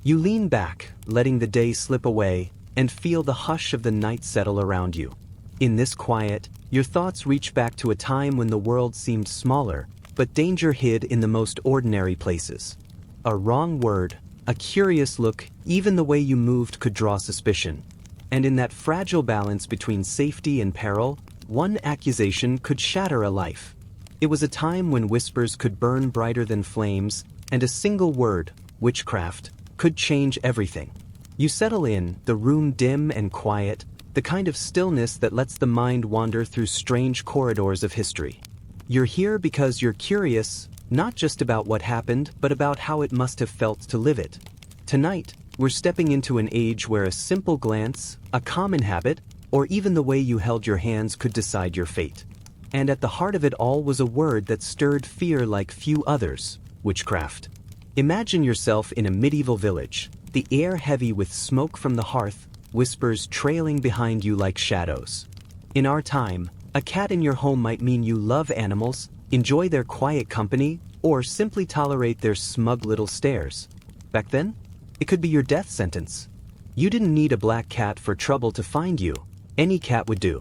You lean back, letting the day slip away, and feel the hush of the night settle around you. In this quiet, your thoughts reach back to a time when the world seemed smaller, but danger hid in the most ordinary places. A wrong word, a curious look, even the way you moved could draw suspicion. And in that fragile balance between safety and peril, one accusation could shatter a life. It was a time when whispers could burn brighter than flames, and a single word, witchcraft, could change everything. You settle in, the room dim and quiet, the kind of stillness that lets the mind wander through strange corridors of history. You're here because you're curious, not just about what happened, but about how it must have felt to live it. Tonight, we're stepping into an age where a simple glance, a common habit, or even the way you held your hands could decide your fate. And at the heart of it all was a word that stirred fear like few others: witchcraft. Imagine yourself in a medieval village, the air heavy with smoke from the hearth, whispers trailing behind you like shadows. In our time, a cat in your home might mean you love animals, enjoy their quiet company, or simply tolerate their smug little stares. Back then, it could be your death sentence. You didn't need a black cat for trouble to find you. Any cat would do.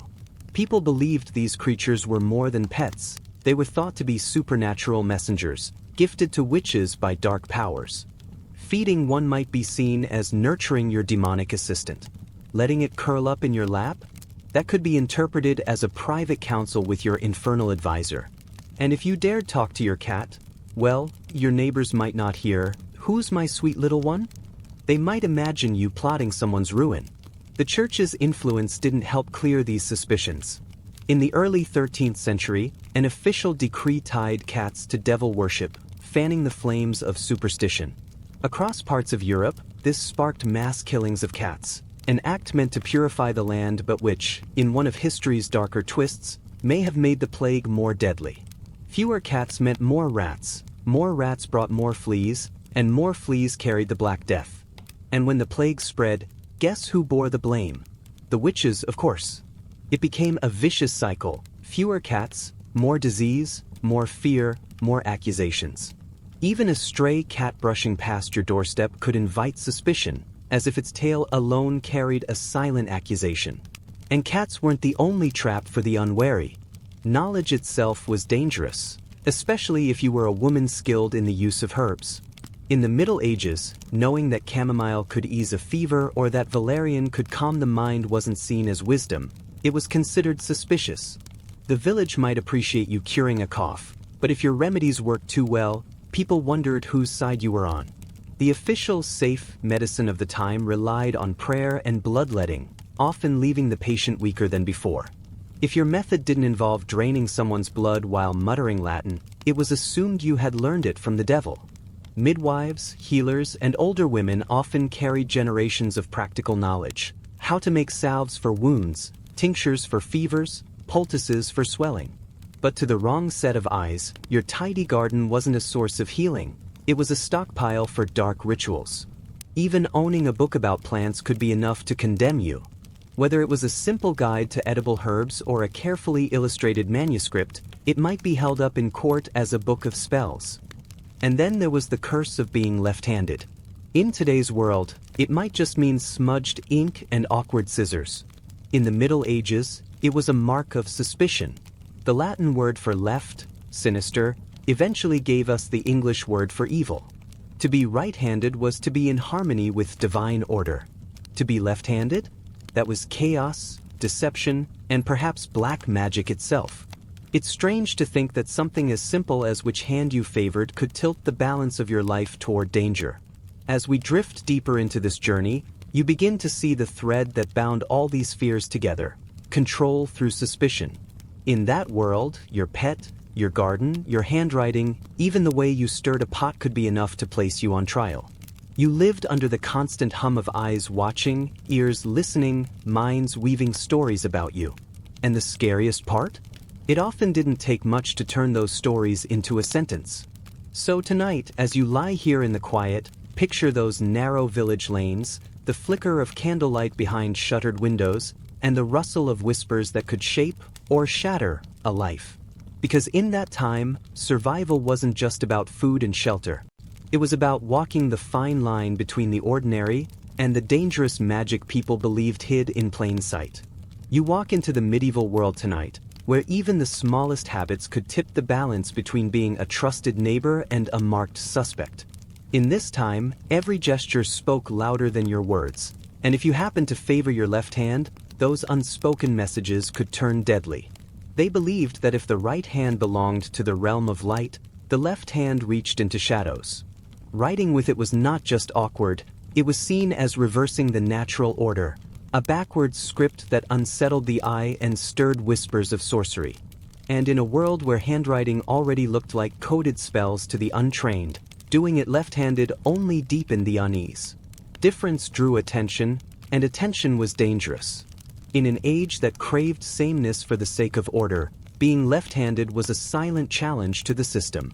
People believed these creatures were more than pets. They were thought to be supernatural messengers, gifted to witches by dark powers. Feeding one might be seen as nurturing your demonic assistant. Letting it curl up in your lap? That could be interpreted as a private counsel with your infernal advisor. And if you dared talk to your cat, well, your neighbors might not hear, "Who's my sweet little one?" They might imagine you plotting someone's ruin. The church's influence didn't help clear these suspicions. In the early 13th century, an official decree tied cats to devil worship, fanning the flames of superstition. Across parts of Europe, this sparked mass killings of cats, an act meant to purify the land but which, in one of history's darker twists, may have made the plague more deadly. Fewer cats meant more rats brought more fleas, and more fleas carried the Black Death. And when the plague spread, guess who bore the blame? The witches, of course. It became a vicious cycle: fewer cats, more disease, more fear, more accusations. Even a stray cat brushing past your doorstep could invite suspicion, as if its tail alone carried a silent accusation. And cats weren't the only trap for the unwary. Knowledge itself was dangerous, especially if you were a woman skilled in the use of herbs. In the Middle Ages, knowing that chamomile could ease a fever or that valerian could calm the mind wasn't seen as wisdom. It was considered suspicious. The village might appreciate you curing a cough, but if your remedies worked too well, people wondered whose side you were on. The official safe medicine of the time relied on prayer and bloodletting, often leaving the patient weaker than before. If your method didn't involve draining someone's blood while muttering Latin, it was assumed you had learned it from the devil. Midwives, healers, and older women often carried generations of practical knowledge: how to make salves for wounds, tinctures for fevers, poultices for swelling. But to the wrong set of eyes, your tidy garden wasn't a source of healing. It was a stockpile for dark rituals. Even owning a book about plants could be enough to condemn you. Whether it was a simple guide to edible herbs or a carefully illustrated manuscript, it might be held up in court as a book of spells. And then there was the curse of being left-handed. In today's world, it might just mean smudged ink and awkward scissors. In the Middle Ages, it was a mark of suspicion. The Latin word for left, sinister, eventually gave us the English word for evil. To be right-handed was to be in harmony with divine order. To be left-handed? That was chaos, deception, and perhaps black magic itself. It's strange to think that something as simple as which hand you favored could tilt the balance of your life toward danger. As we drift deeper into this journey, you begin to see the thread that bound all these fears together: control through suspicion. In that world, your pet, your garden, your handwriting, even the way you stirred a pot could be enough to place you on trial. You lived under the constant hum of eyes watching, ears listening, minds weaving stories about you. And the scariest part? It often didn't take much to turn those stories into a sentence. So tonight, as you lie here in the quiet, picture those narrow village lanes, the flicker of candlelight behind shuttered windows, and the rustle of whispers that could shape or shatter a life. Because in that time, survival wasn't just about food and shelter. It was about walking the fine line between the ordinary and the dangerous magic people believed hid in plain sight. You walk into the medieval world tonight, where even the smallest habits could tip the balance between being a trusted neighbor and a marked suspect. In this time, every gesture spoke louder than your words, and if you happened to favor your left hand, those unspoken messages could turn deadly. They believed that if the right hand belonged to the realm of light, the left hand reached into shadows. Writing with it was not just awkward, it was seen as reversing the natural order, a backward script that unsettled the eye and stirred whispers of sorcery. And in a world where handwriting already looked like coded spells to the untrained, doing it left-handed only deepened the unease. Difference drew attention, and attention was dangerous. In an age that craved sameness for the sake of order, being left-handed was a silent challenge to the system.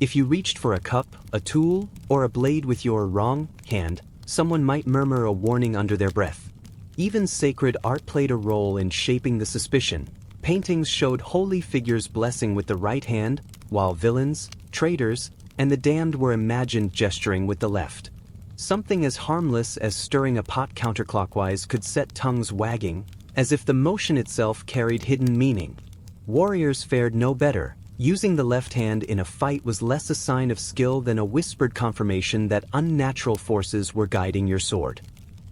If you reached for a cup, a tool, or a blade with your wrong hand, someone might murmur a warning under their breath. Even sacred art played a role in shaping the suspicion. Paintings showed holy figures blessing with the right hand, while villains, traitors, and the damned were imagined gesturing with the left. Something as harmless as stirring a pot counterclockwise could set tongues wagging, as if the motion itself carried hidden meaning. Warriors fared no better. Using the left hand in a fight was less a sign of skill than a whispered confirmation that unnatural forces were guiding your sword.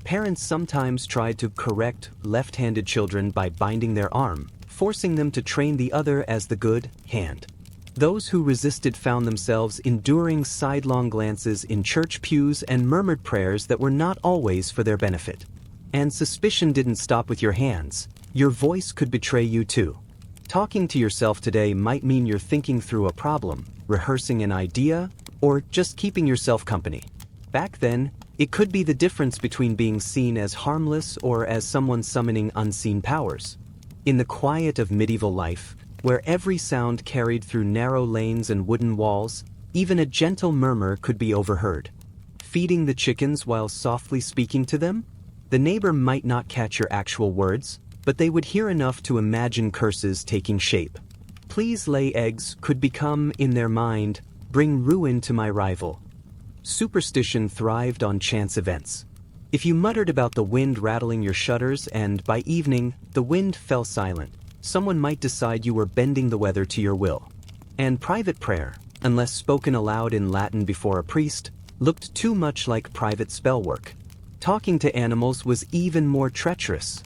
Parents sometimes tried to correct left-handed children by binding their arm, forcing them to train the other as the good hand. Those who resisted found themselves enduring sidelong glances in church pews and murmured prayers that were not always for their benefit. And suspicion didn't stop with your hands. Your voice could betray you too. Talking to yourself today might mean you're thinking through a problem, rehearsing an idea, or just keeping yourself company. Back then, it could be the difference between being seen as harmless or as someone summoning unseen powers. In the quiet of medieval life, where every sound carried through narrow lanes and wooden walls, even a gentle murmur could be overheard. Feeding the chickens while softly speaking to them? The neighbor might not catch your actual words, but they would hear enough to imagine curses taking shape. Please lay eggs could become, in their mind, bring ruin to my rival. Superstition thrived on chance events. If you muttered about the wind rattling your shutters and, by evening, the wind fell silent, someone might decide you were bending the weather to your will. And private prayer, unless spoken aloud in Latin before a priest, looked too much like private spell work. Talking to animals was even more treacherous.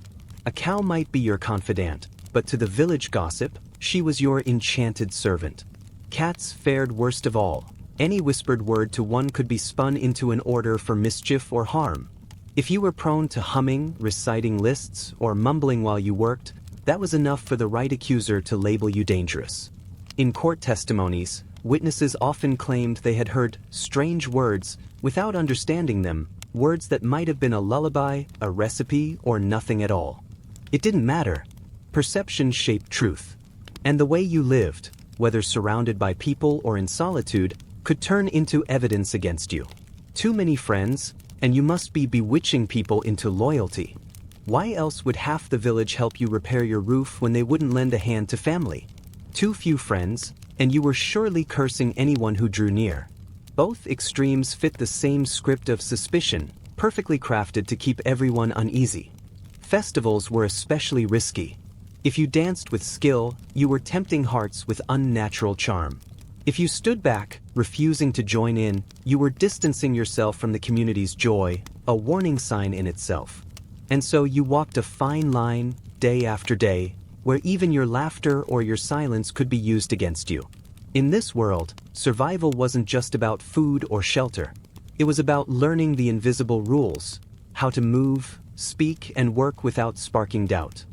A cow might be your confidant, but to the village gossip, she was your enchanted servant. Cats fared worst of all. Any whispered word to one could be spun into an order for mischief or harm. If you were prone to humming, reciting lists, or mumbling while you worked, that was enough for the right accuser to label you dangerous. In court testimonies, witnesses often claimed they had heard strange words without understanding them, words that might have been a lullaby, a recipe, or nothing at all. It didn't matter. Perception shaped truth. And the way you lived, whether surrounded by people or in solitude, could turn into evidence against you. Too many friends, and you must be bewitching people into loyalty. Why else would half the village help you repair your roof when they wouldn't lend a hand to family? Too few friends, and you were surely cursing anyone who drew near. Both extremes fit the same script of suspicion, perfectly crafted to keep everyone uneasy. Festivals were especially risky. If you danced with skill, you were tempting hearts with unnatural charm. If you stood back, refusing to join in, you were distancing yourself from the community's joy, a warning sign in itself. And so you walked a fine line, day after day, where even your laughter or your silence could be used against you. In this world, survival wasn't just about food or shelter. It was about learning the invisible rules, how to move, speak, and work without sparking doubt.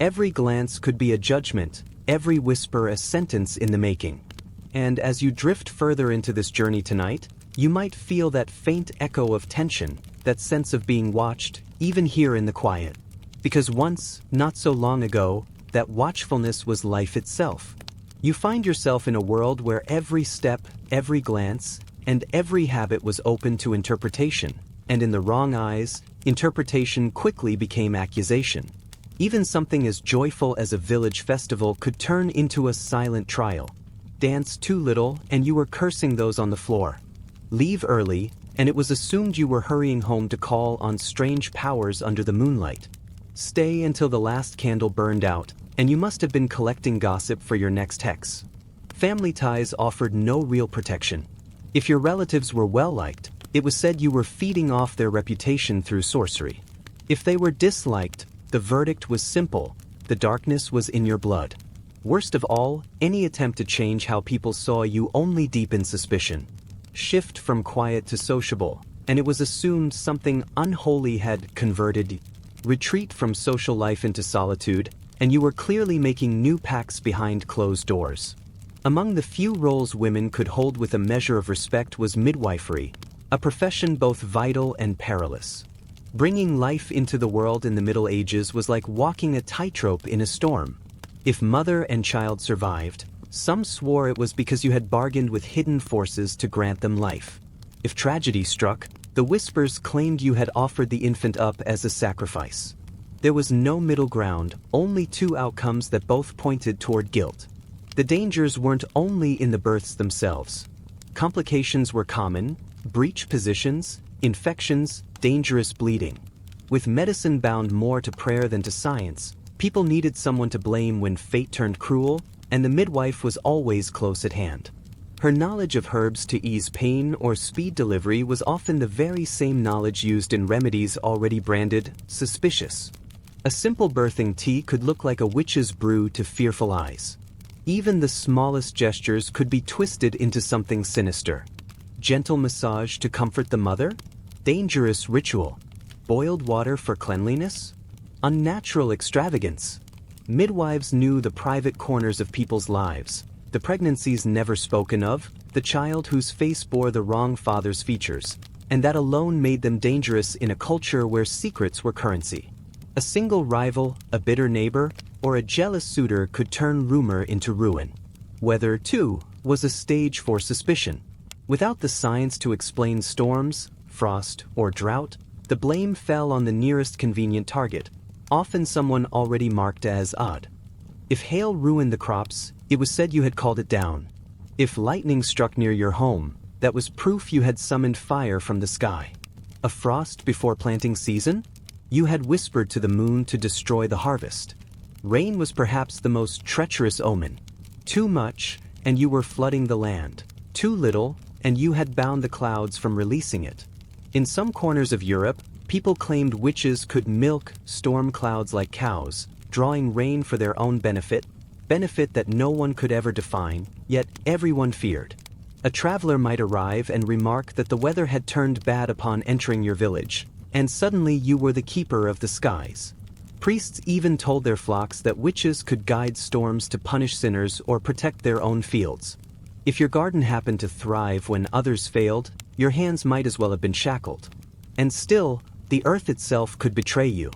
Every glance could be a judgment, every whisper a sentence in the making. And as you drift further into this journey tonight, you might feel that faint echo of tension, that sense of being watched, even here in the quiet. Because once, not so long ago, that watchfulness was life itself. You find yourself in a world where every step, every glance, and every habit was open to interpretation, and in the wrong eyes, interpretation quickly became accusation. Even something as joyful as a village festival could turn into a silent trial. Dance too little, and you were cursing those on the floor. Leave early, and it was assumed you were hurrying home to call on strange powers under the moonlight. Stay until the last candle burned out, and you must have been collecting gossip for your next hex. Family ties offered no real protection. If your relatives were well-liked, it was said you were feeding off their reputation through sorcery. If they were disliked, the verdict was simple: the darkness was in your blood. Worst of all, any attempt to change how people saw you only deepened suspicion. Shift from quiet to sociable, and it was assumed something unholy had converted. Retreat from social life into solitude, and you were clearly making new pacts behind closed doors. Among the few roles women could hold with a measure of respect was midwifery, a profession both vital and perilous. Bringing life into the world in the Middle Ages was like walking a tightrope in a storm. If mother and child survived, some swore it was because you had bargained with hidden forces to grant them life. If tragedy struck, the whispers claimed you had offered the infant up as a sacrifice. There was no middle ground, only two outcomes that both pointed toward guilt. The dangers weren't only in the births themselves. Complications were common: breech positions, infections, dangerous bleeding. With medicine bound more to prayer than to science, people needed someone to blame when fate turned cruel, and the midwife was always close at hand. Her knowledge of herbs to ease pain or speed delivery was often the very same knowledge used in remedies already branded suspicious. A simple birthing tea could look like a witch's brew to fearful eyes. Even the smallest gestures could be twisted into something sinister. Gentle massage to comfort the mother? Dangerous ritual. Boiled water for cleanliness? Unnatural extravagance. Midwives knew the private corners of people's lives, the pregnancies never spoken of, the child whose face bore the wrong father's features, and that alone made them dangerous in a culture where secrets were currency. A single rival, a bitter neighbor, or a jealous suitor could turn rumor into ruin. Weather, too, was a stage for suspicion. Without the science to explain storms, frost, or drought, the blame fell on the nearest convenient target, often someone already marked as odd. If hail ruined the crops, it was said you had called it down. If lightning struck near your home, that was proof you had summoned fire from the sky. A frost before planting season? You had whispered to the moon to destroy the harvest. Rain was perhaps the most treacherous omen. Too much, and you were flooding the land. Too little, and you had bound the clouds from releasing it. In some corners of Europe, people claimed witches could milk storm clouds like cows, drawing rain for their own benefit that no one could ever define, yet everyone feared. A traveler might arrive and remark that the weather had turned bad upon entering your village, and suddenly you were the keeper of the skies. Priests even told their flocks that witches could guide storms to punish sinners or protect their own fields. If your garden happened to thrive when others failed, your hands might as well have been shackled. And still, the earth itself could betray you.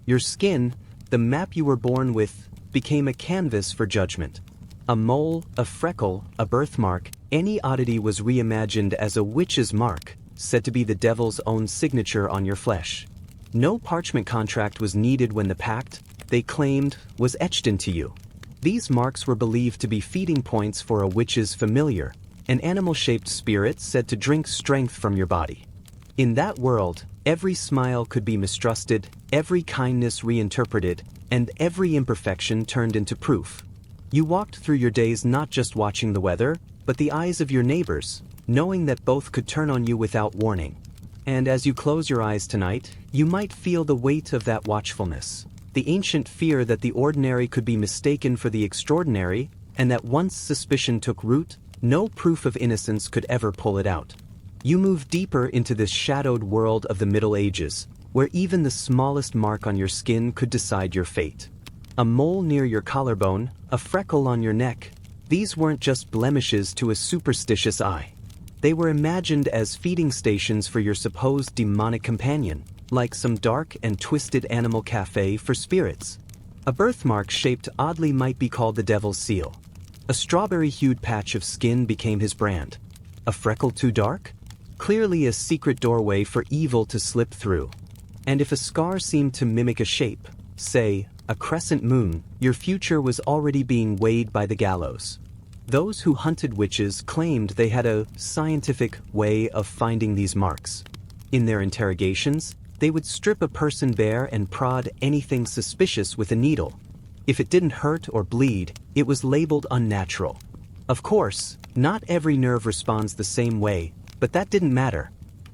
Your skin, the map you were born with, became a canvas for judgment. A mole, a freckle, a birthmark, any oddity was reimagined as a witch's mark, said to be the devil's own signature on your flesh. No parchment contract was needed when the pact, they claimed, was etched into you. These marks were believed to be feeding points for a witch's familiar, an animal-shaped spirit said to drink strength from your body. In that world, every smile could be mistrusted, every kindness reinterpreted, and every imperfection turned into proof. You walked through your days not just watching the weather, but the eyes of your neighbors, knowing that both could turn on you without warning. And as you close your eyes tonight, you might feel the weight of that watchfulness, the ancient fear that the ordinary could be mistaken for the extraordinary, and that once suspicion took root, no proof of innocence could ever pull it out. You move deeper into this shadowed world of the Middle Ages, where even the smallest mark on your skin could decide your fate. A mole near your collarbone, a freckle on your neck, these weren't just blemishes to a superstitious eye. They were imagined as feeding stations for your supposed demonic companion, like some dark and twisted animal cafe for spirits. A birthmark shaped oddly might be called the devil's seal. A strawberry-hued patch of skin became his brand. A freckle too dark? Clearly a secret doorway for evil to slip through. And if a scar seemed to mimic a shape, say, a crescent moon, your future was already being weighed by the gallows. Those who hunted witches claimed they had a scientific way of finding these marks. In their interrogations, they would strip a person bare and prod anything suspicious with a needle. If it didn't hurt or bleed, it was labeled unnatural. Of course, not every nerve responds the same way, but that didn't matter.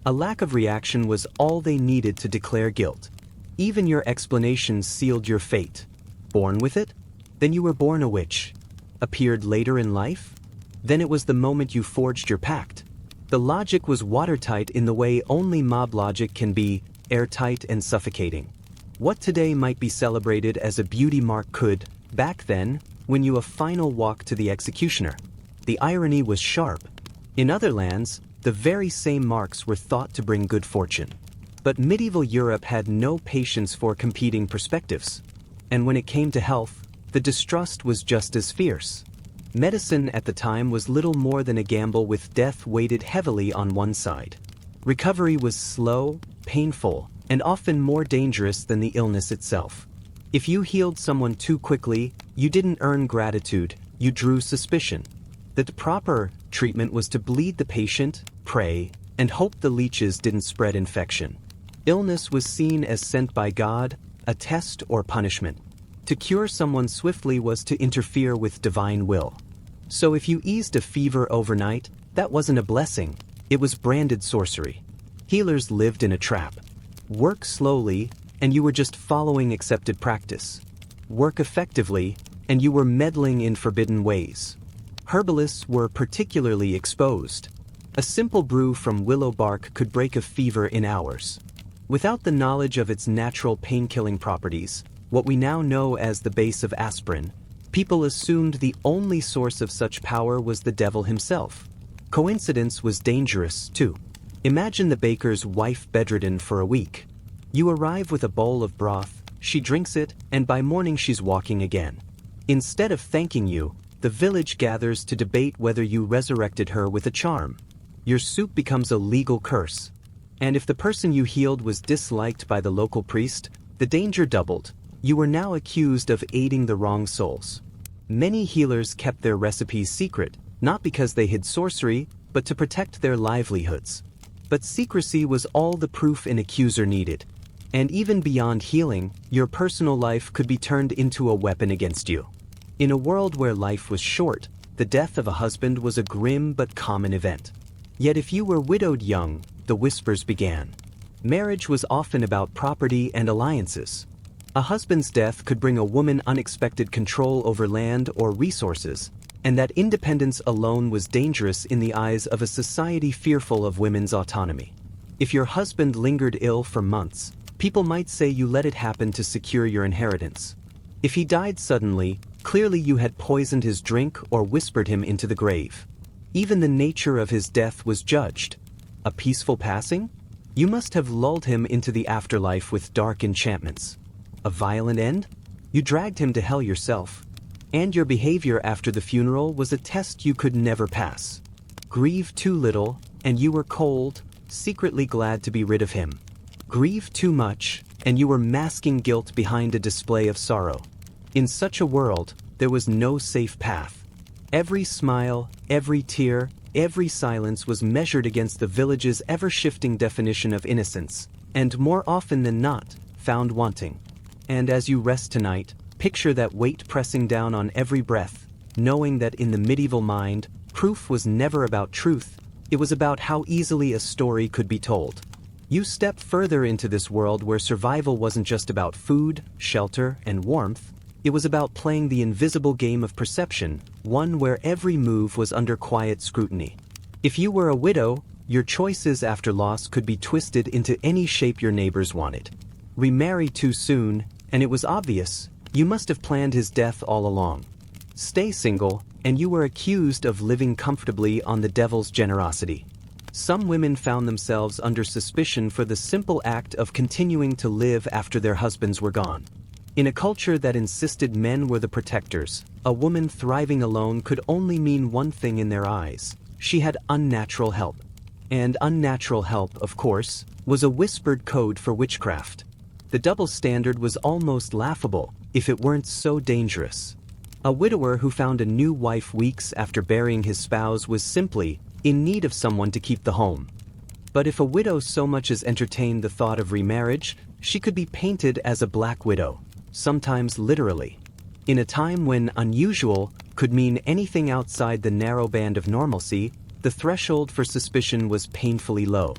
A lack of reaction was all they needed to declare guilt. Even your explanations sealed your fate. Born with it? Then you were born a witch. Appeared later in life? Then it was the moment you forged your pact. The logic was watertight in the way only mob logic can be, airtight and suffocating. What today might be celebrated as a beauty mark could, back then, win you a final walk to the executioner. The irony was sharp. In other lands, the very same marks were thought to bring good fortune. But medieval Europe had no patience for competing perspectives. And when it came to health, the distrust was just as fierce. Medicine at the time was little more than a gamble with death weighted heavily on one side. Recovery was slow, painful, and often more dangerous than the illness itself. If you healed someone too quickly, you didn't earn gratitude, you drew suspicion. The proper treatment was to bleed the patient, pray, and hope the leeches didn't spread infection. Illness was seen as sent by God, a test or punishment. To cure someone swiftly was to interfere with divine will. So if you eased a fever overnight, that wasn't a blessing, it was branded sorcery. Healers lived in a trap. Work slowly, and you were just following accepted practice. Work effectively, and you were meddling in forbidden ways. Herbalists were particularly exposed. A simple brew from willow bark could break a fever in hours. Without the knowledge of its natural pain-killing properties, what we now know as the base of aspirin, people assumed the only source of such power was the devil himself. Coincidence was dangerous, too. Imagine the baker's wife bedridden for a week. You arrive with a bowl of broth, she drinks it, and by morning she's walking again. Instead of thanking you, the village gathers to debate whether you resurrected her with a charm. Your soup becomes a legal curse. And if the person you healed was disliked by the local priest, the danger doubled. You were now accused of aiding the wrong souls. Many healers kept their recipes secret, not because they hid sorcery, but to protect their livelihoods. But secrecy was all the proof an accuser needed. And even beyond healing, your personal life could be turned into a weapon against you. In a world where life was short, the death of a husband was a grim but common event. Yet if you were widowed young, the whispers began. Marriage was often about property and alliances. A husband's death could bring a woman unexpected control over land or resources, and that independence alone was dangerous in the eyes of a society fearful of women's autonomy. If your husband lingered ill for months, people might say you let it happen to secure your inheritance. If he died suddenly, clearly you had poisoned his drink or whispered him into the grave. Even the nature of his death was judged. A peaceful passing? You must have lulled him into the afterlife with dark enchantments. A violent end? You dragged him to hell yourself. And your behavior after the funeral was a test you could never pass. Grieve too little, and you were cold, secretly glad to be rid of him. Grieve too much, and you were masking guilt behind a display of sorrow. In such a world, there was no safe path. Every smile, every tear, every silence was measured against the village's ever-shifting definition of innocence, and more often than not, found wanting. And as you rest tonight, picture that weight pressing down on every breath, knowing that in the medieval mind, proof was never about truth, it was about how easily a story could be told. You step further into this world where survival wasn't just about food, shelter, and warmth, it was about playing the invisible game of perception, one where every move was under quiet scrutiny. If you were a widow, your choices after loss could be twisted into any shape your neighbors wanted. Remarry too soon, and it was obvious, you must have planned his death all along. Stay single, and you were accused of living comfortably on the devil's generosity. Some women found themselves under suspicion for the simple act of continuing to live after their husbands were gone. In a culture that insisted men were the protectors, a woman thriving alone could only mean one thing in their eyes: she had unnatural help. And unnatural help, of course, was a whispered code for witchcraft. The double standard was almost laughable, if it weren't so dangerous. A widower who found a new wife weeks after burying his spouse was simply in need of someone to keep the home. But if a widow so much as entertained the thought of remarriage, she could be painted as a black widow, sometimes literally. In a time when unusual could mean anything outside the narrow band of normalcy, the threshold for suspicion was painfully low.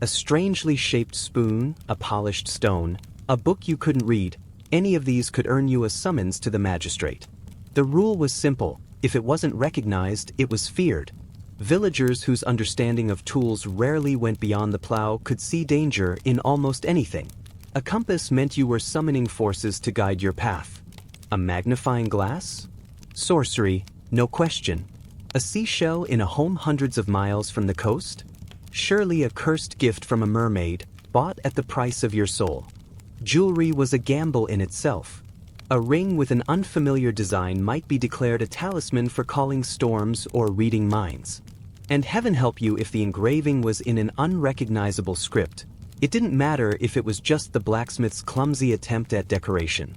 A strangely shaped spoon, a polished stone, a book you couldn't read, any of these could earn you a summons to the magistrate. The rule was simple: if it wasn't recognized, it was feared. Villagers whose understanding of tools rarely went beyond the plow could see danger in almost anything. A compass meant you were summoning forces to guide your path. A magnifying glass? Sorcery, no question. A seashell in a home hundreds of miles from the coast? Surely a cursed gift from a mermaid, bought at the price of your soul. Jewelry was a gamble in itself. A ring with an unfamiliar design might be declared a talisman for calling storms or reading minds. And heaven help you if the engraving was in an unrecognizable script. It didn't matter if it was just the blacksmith's clumsy attempt at decoration.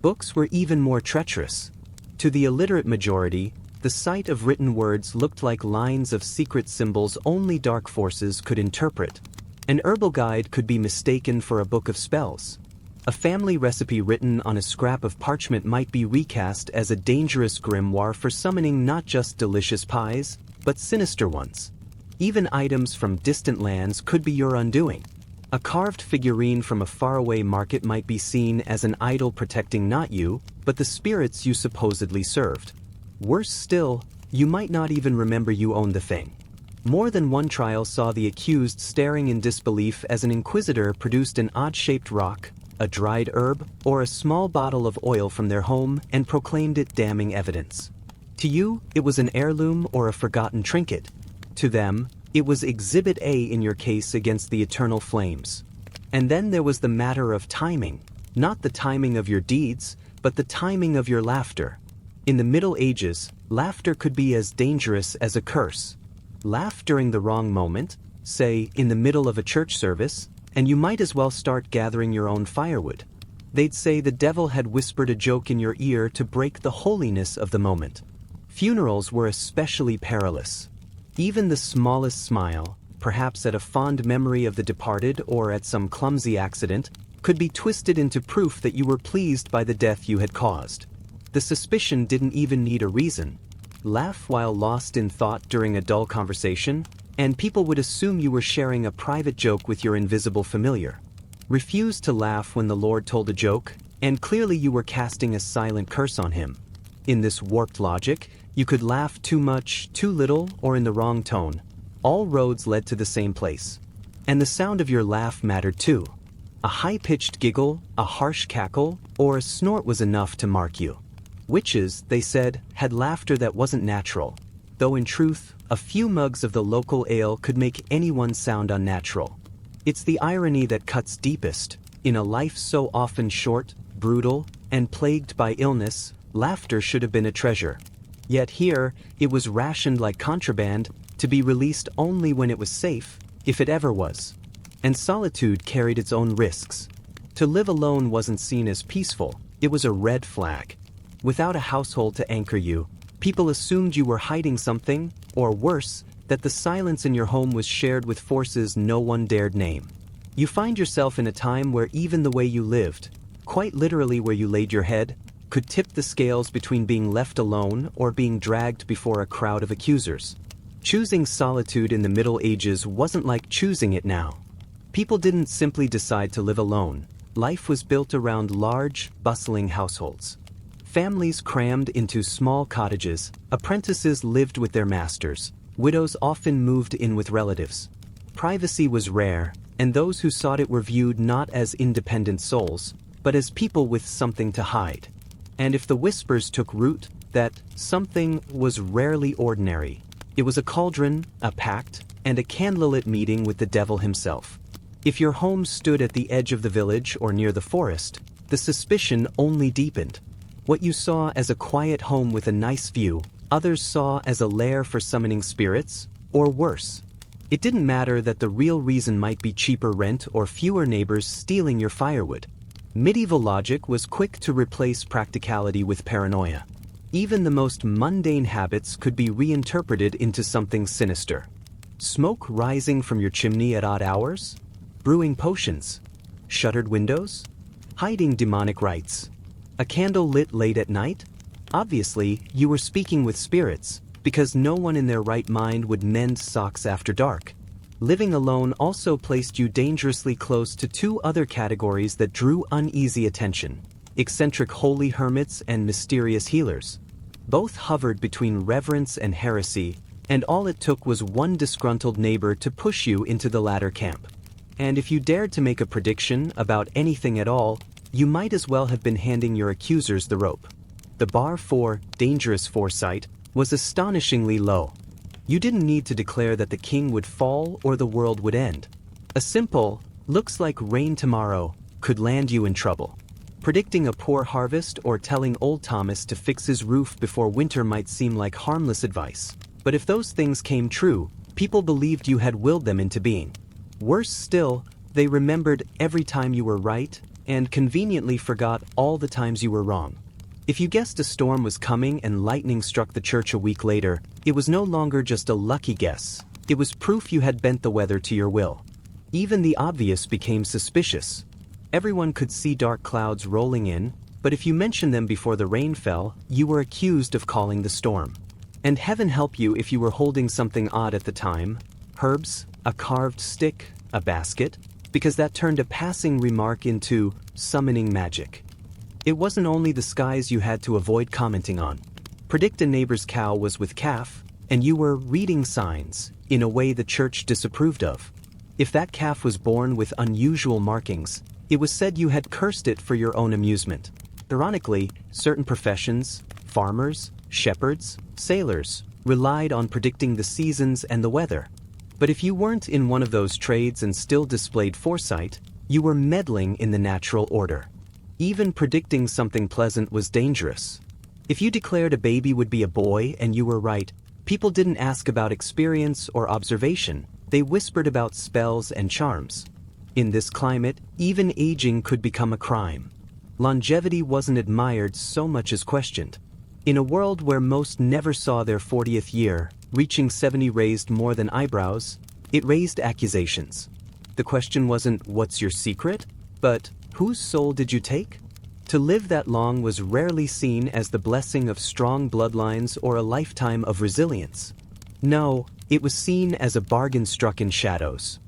Books were even more treacherous. To the illiterate majority, the sight of written words looked like lines of secret symbols only dark forces could interpret. An herbal guide could be mistaken for a book of spells. A family recipe written on a scrap of parchment might be recast as a dangerous grimoire for summoning not just delicious pies, but sinister ones. Even items from distant lands could be your undoing. A carved figurine from a faraway market might be seen as an idol protecting not you, but the spirits you supposedly served. Worse still, you might not even remember you owned the thing. More than one trial saw the accused staring in disbelief as an inquisitor produced an odd-shaped rock, a dried herb, or a small bottle of oil from their home and proclaimed it damning evidence. To you, it was an heirloom or a forgotten trinket. To them, it was Exhibit A in your case against the eternal flames. And then there was the matter of timing. Not the timing of your deeds, but the timing of your laughter. In the Middle Ages, laughter could be as dangerous as a curse. Laugh during the wrong moment, say, in the middle of a church service, and you might as well start gathering your own firewood. They'd say the devil had whispered a joke in your ear to break the holiness of the moment. Funerals were especially perilous. Even the smallest smile, perhaps at a fond memory of the departed or at some clumsy accident, could be twisted into proof that you were pleased by the death you had caused. The suspicion didn't even need a reason. Laugh while lost in thought during a dull conversation, and people would assume you were sharing a private joke with your invisible familiar. Refuse to laugh when the Lord told a joke, and clearly you were casting a silent curse on him. In this warped logic, you could laugh too much, too little, or in the wrong tone. All roads led to the same place. And the sound of your laugh mattered too. A high-pitched giggle, a harsh cackle, or a snort was enough to mark you. Witches, they said, had laughter that wasn't natural, though in truth, a few mugs of the local ale could make anyone sound unnatural. It's the irony that cuts deepest. In a life so often short, brutal, and plagued by illness, laughter should have been a treasure. Yet here, it was rationed like contraband, to be released only when it was safe, if it ever was. And solitude carried its own risks. To live alone wasn't seen as peaceful, it was a red flag. Without a household to anchor you, people assumed you were hiding something, or worse, that the silence in your home was shared with forces no one dared name. You find yourself in a time where even the way you lived, quite literally where you laid your head, could tip the scales between being left alone or being dragged before a crowd of accusers. Choosing solitude in the Middle Ages wasn't like choosing it now. People didn't simply decide to live alone. Life was built around large, bustling households. Families crammed into small cottages, apprentices lived with their masters, widows often moved in with relatives. Privacy was rare, and those who sought it were viewed not as independent souls, but as people with something to hide. And if the whispers took root, that something was rarely ordinary. It was a cauldron, a pact, and a candlelit meeting with the devil himself. If your home stood at the edge of the village or near the forest, the suspicion only deepened. What you saw as a quiet home with a nice view, others saw as a lair for summoning spirits, or worse. It didn't matter that the real reason might be cheaper rent or fewer neighbors stealing your firewood. Medieval logic was quick to replace practicality with paranoia. Even the most mundane habits could be reinterpreted into something sinister. Smoke rising from your chimney at odd hours? Brewing potions? Shuttered windows? Hiding demonic rites? A candle lit late at night? Obviously, you were speaking with spirits, because no one in their right mind would mend socks after dark. Living alone also placed you dangerously close to two other categories that drew uneasy attention: eccentric holy hermits and mysterious healers. Both hovered between reverence and heresy, and all it took was one disgruntled neighbor to push you into the latter camp. And if you dared to make a prediction about anything at all, you might as well have been handing your accusers the rope. The bar for dangerous foresight was astonishingly low. You didn't need to declare that the king would fall or the world would end. A simple, "looks like rain tomorrow," could land you in trouble. Predicting a poor harvest or telling old Thomas to fix his roof before winter might seem like harmless advice. But if those things came true, people believed you had willed them into being. Worse still, they remembered every time you were right and conveniently forgot all the times you were wrong. If you guessed a storm was coming and lightning struck the church a week later, it was no longer just a lucky guess. It was proof you had bent the weather to your will. Even the obvious became suspicious. Everyone could see dark clouds rolling in, but if you mentioned them before the rain fell, you were accused of calling the storm. And heaven help you if you were holding something odd at the time: herbs, a carved stick, a basket, because that turned a passing remark into summoning magic. It wasn't only the skies you had to avoid commenting on. Predict a neighbor's cow was with calf, and you were reading signs in a way the church disapproved of. If that calf was born with unusual markings, it was said you had cursed it for your own amusement. Ironically, certain professions, farmers, shepherds, sailors, relied on predicting the seasons and the weather. But if you weren't in one of those trades and still displayed foresight, you were meddling in the natural order. Even predicting something pleasant was dangerous. If you declared a baby would be a boy and you were right, people didn't ask about experience or observation, they whispered about spells and charms. In this climate, even aging could become a crime. Longevity wasn't admired so much as questioned. In a world where most never saw their 40th year, reaching 70 raised more than eyebrows, it raised accusations. The question wasn't, "What's your secret?" but, "Whose soul did you take?" To live that long was rarely seen as the blessing of strong bloodlines or a lifetime of resilience. No, it was seen as a bargain struck in shadows.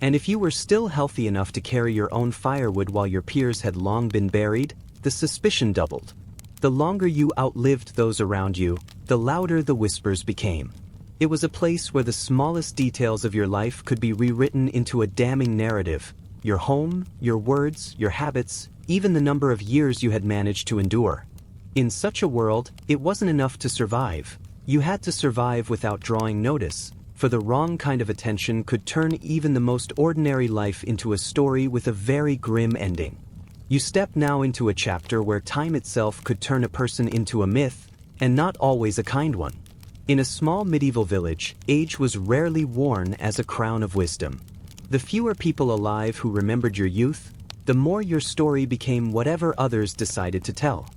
And if you were still healthy enough to carry your own firewood while your peers had long been buried, the suspicion doubled. The longer you outlived those around you, the louder the whispers became. It was a place where the smallest details of your life could be rewritten into a damning narrative: your home, your words, your habits, even the number of years you had managed to endure. In such a world, it wasn't enough to survive. You had to survive without drawing notice, for the wrong kind of attention could turn even the most ordinary life into a story with a very grim ending. You step now into a chapter where time itself could turn a person into a myth, and not always a kind one. In a small medieval village, age was rarely worn as a crown of wisdom. The fewer people alive who remembered your youth, the more your story became whatever others decided to tell.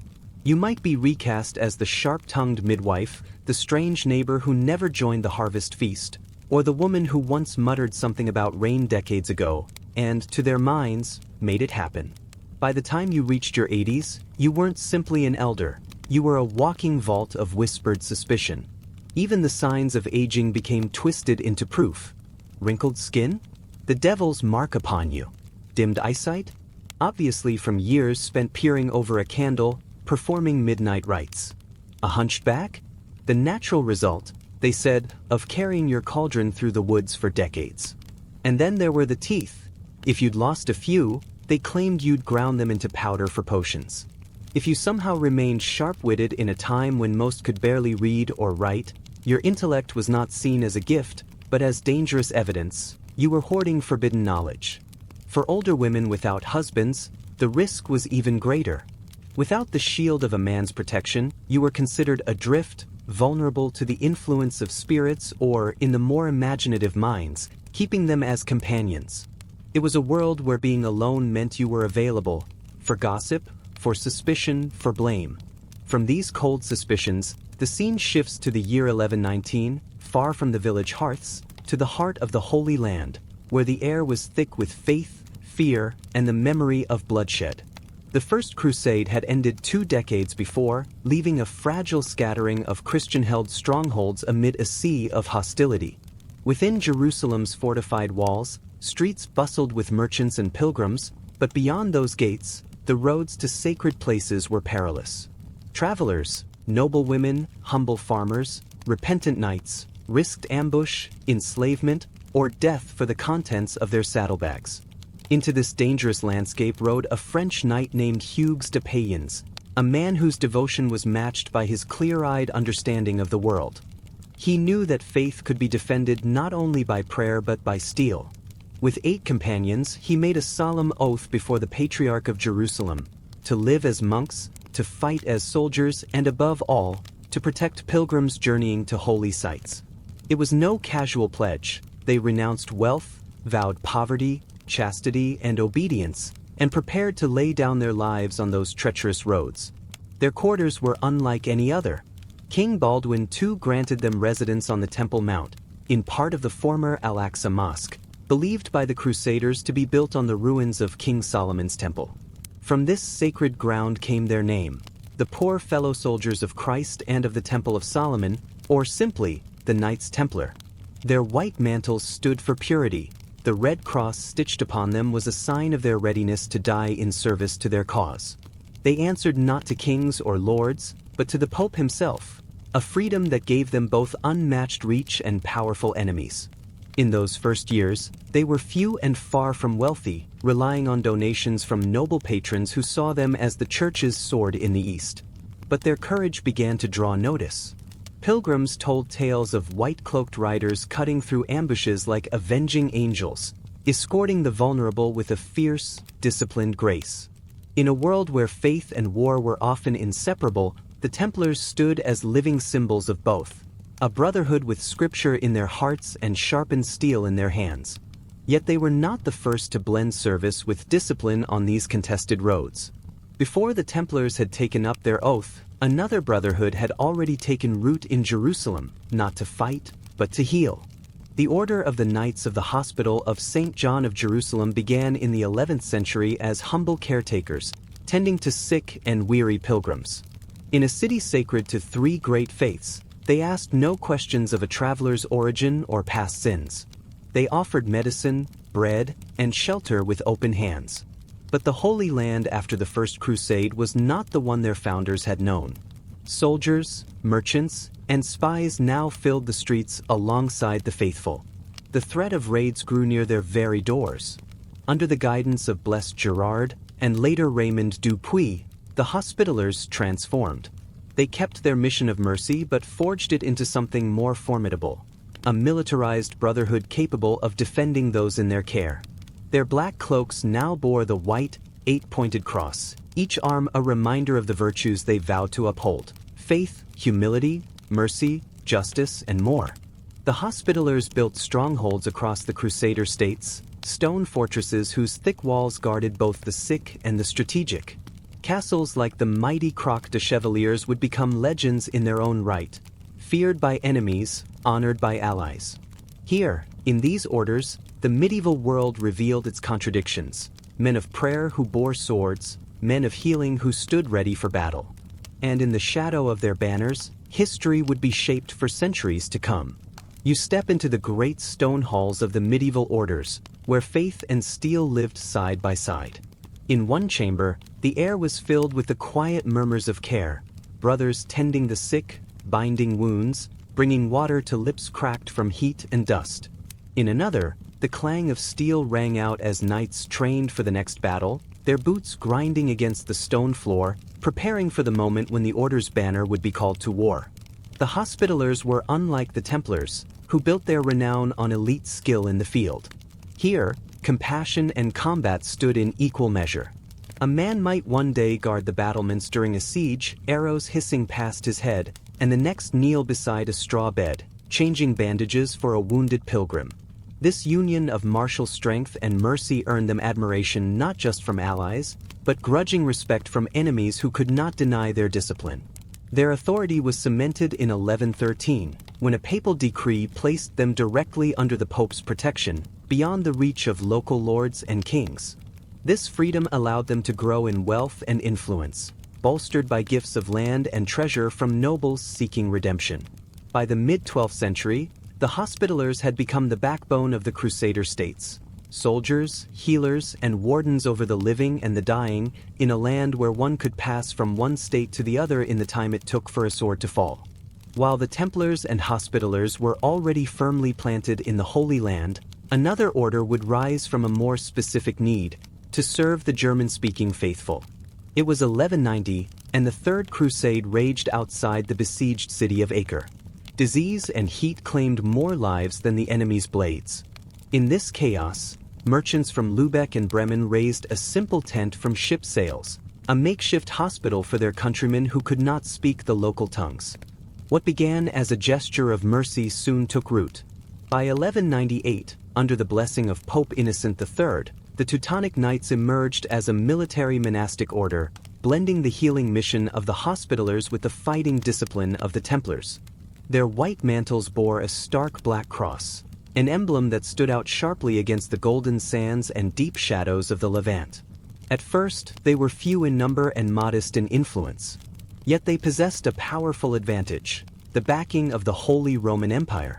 You might be recast as the sharp-tongued midwife, the strange neighbor who never joined the harvest feast, or the woman who once muttered something about rain decades ago, and, to their minds, made it happen. By the time you reached your 80s, you weren't simply an elder, you were a walking vault of whispered suspicion. Even the signs of aging became twisted into proof. Wrinkled skin? The devil's mark upon you. Dimmed eyesight? Obviously from years spent peering over a candle, performing midnight rites. A hunched back? The natural result, they said, of carrying your cauldron through the woods for decades. And then there were the teeth. If you'd lost a few, they claimed you'd ground them into powder for potions. If you somehow remained sharp-witted in a time when most could barely read or write, your intellect was not seen as a gift, but as dangerous evidence. You were hoarding forbidden knowledge. For older women without husbands, the risk was even greater. Without the shield of a man's protection, you were considered adrift, vulnerable to the influence of spirits or, in the more imaginative minds, keeping them as companions. It was a world where being alone meant you were available, for gossip, for suspicion, for blame. From these cold suspicions, the scene shifts to the year 1119, far from the village hearths, to the heart of the Holy Land, where the air was thick with faith, fear, and the memory of bloodshed. The First Crusade had ended 2 decades before, leaving a fragile scattering of Christian-held strongholds amid a sea of hostility. Within Jerusalem's fortified walls, streets bustled with merchants and pilgrims, but beyond those gates, the roads to sacred places were perilous. Travelers, noble women, humble farmers, repentant knights, risked ambush, enslavement, or death for the contents of their saddlebags. Into this dangerous landscape rode a French knight named Hugues de Payens, a man whose devotion was matched by his clear-eyed understanding of the world. He knew that faith could be defended not only by prayer but by steel. With 8 companions, he made a solemn oath before the Patriarch of Jerusalem, to live as monks, to fight as soldiers, and above all, to protect pilgrims journeying to holy sites. It was no casual pledge. They renounced wealth, vowed poverty, chastity, and obedience, and prepared to lay down their lives on those treacherous roads. Their quarters were unlike any other. King Baldwin II granted them residence on the Temple Mount, in part of the former Al-Aqsa Mosque, believed by the Crusaders to be built on the ruins of King Solomon's Temple. From this sacred ground came their name, the Poor Fellow Soldiers of Christ and of the Temple of Solomon, or simply, the Knights Templar. Their white mantles stood for purity. The red cross stitched upon them was a sign of their readiness to die in service to their cause. They answered not to kings or lords, but to the Pope himself, a freedom that gave them both unmatched reach and powerful enemies. In those first years, they were few and far from wealthy, relying on donations from noble patrons who saw them as the Church's sword in the East. But their courage began to draw notice. Pilgrims told tales of white-cloaked riders cutting through ambushes like avenging angels, escorting the vulnerable with a fierce, disciplined grace. In a world where faith and war were often inseparable, the Templars stood as living symbols of both, a brotherhood with scripture in their hearts and sharpened steel in their hands. Yet they were not the first to blend service with discipline on these contested roads. Before the Templars had taken up their oath, another brotherhood had already taken root in Jerusalem, not to fight, but to heal. The Order of the Knights of the Hospital of St. John of Jerusalem began in the 11th century as humble caretakers, tending to sick and weary pilgrims. In a city sacred to 3 great faiths, they asked no questions of a traveler's origin or past sins. They offered medicine, bread, and shelter with open hands. But the Holy Land after the First Crusade was not the one their founders had known. Soldiers, merchants, and spies now filled the streets alongside the faithful. The threat of raids grew near their very doors. Under the guidance of Blessed Gerard, and later Raymond Dupuy, the Hospitallers transformed. They kept their mission of mercy but forged it into something more formidable, a militarized brotherhood capable of defending those in their care. Their black cloaks now bore the white, 8-pointed cross, each arm a reminder of the virtues they vowed to uphold: faith, humility, mercy, justice, and more. The Hospitallers built strongholds across the Crusader states, stone fortresses whose thick walls guarded both the sick and the strategic. Castles like the mighty Croix de Chevaliers would become legends in their own right, feared by enemies, honored by allies. Here, in these orders, the medieval world revealed its contradictions: men of prayer who bore swords, men of healing who stood ready for battle. And in the shadow of their banners, history would be shaped for centuries to come. You step into the great stone halls of the medieval orders, where faith and steel lived side by side. In one chamber, the air was filled with the quiet murmurs of care, brothers tending the sick, binding wounds, bringing water to lips cracked from heat and dust. In another, the clang of steel rang out as knights trained for the next battle, their boots grinding against the stone floor, preparing for the moment when the order's banner would be called to war. The Hospitallers were unlike the Templars, who built their renown on elite skill in the field. Here, compassion and combat stood in equal measure. A man might one day guard the battlements during a siege, arrows hissing past his head, and the next kneel beside a straw bed, changing bandages for a wounded pilgrim. This union of martial strength and mercy earned them admiration not just from allies, but grudging respect from enemies who could not deny their discipline. Their authority was cemented in 1113, when a papal decree placed them directly under the Pope's protection, beyond the reach of local lords and kings. This freedom allowed them to grow in wealth and influence, bolstered by gifts of land and treasure from nobles seeking redemption. By the mid-12th century, the Hospitallers had become the backbone of the Crusader states. Soldiers, healers, and wardens over the living and the dying, in a land where one could pass from one state to the other in the time it took for a sword to fall. While the Templars and Hospitallers were already firmly planted in the Holy Land, another order would rise from a more specific need, to serve the German-speaking faithful. It was 1190, and the Third Crusade raged outside the besieged city of Acre. Disease and heat claimed more lives than the enemy's blades. In this chaos, merchants from Lübeck and Bremen raised a simple tent from ship sails, a makeshift hospital for their countrymen who could not speak the local tongues. What began as a gesture of mercy soon took root. By 1198, under the blessing of Pope Innocent III, the Teutonic Knights emerged as a military monastic order, blending the healing mission of the Hospitallers with the fighting discipline of the Templars. Their white mantles bore a stark black cross, an emblem that stood out sharply against the golden sands and deep shadows of the Levant. At first, they were few in number and modest in influence. Yet they possessed a powerful advantage: the backing of the Holy Roman Empire.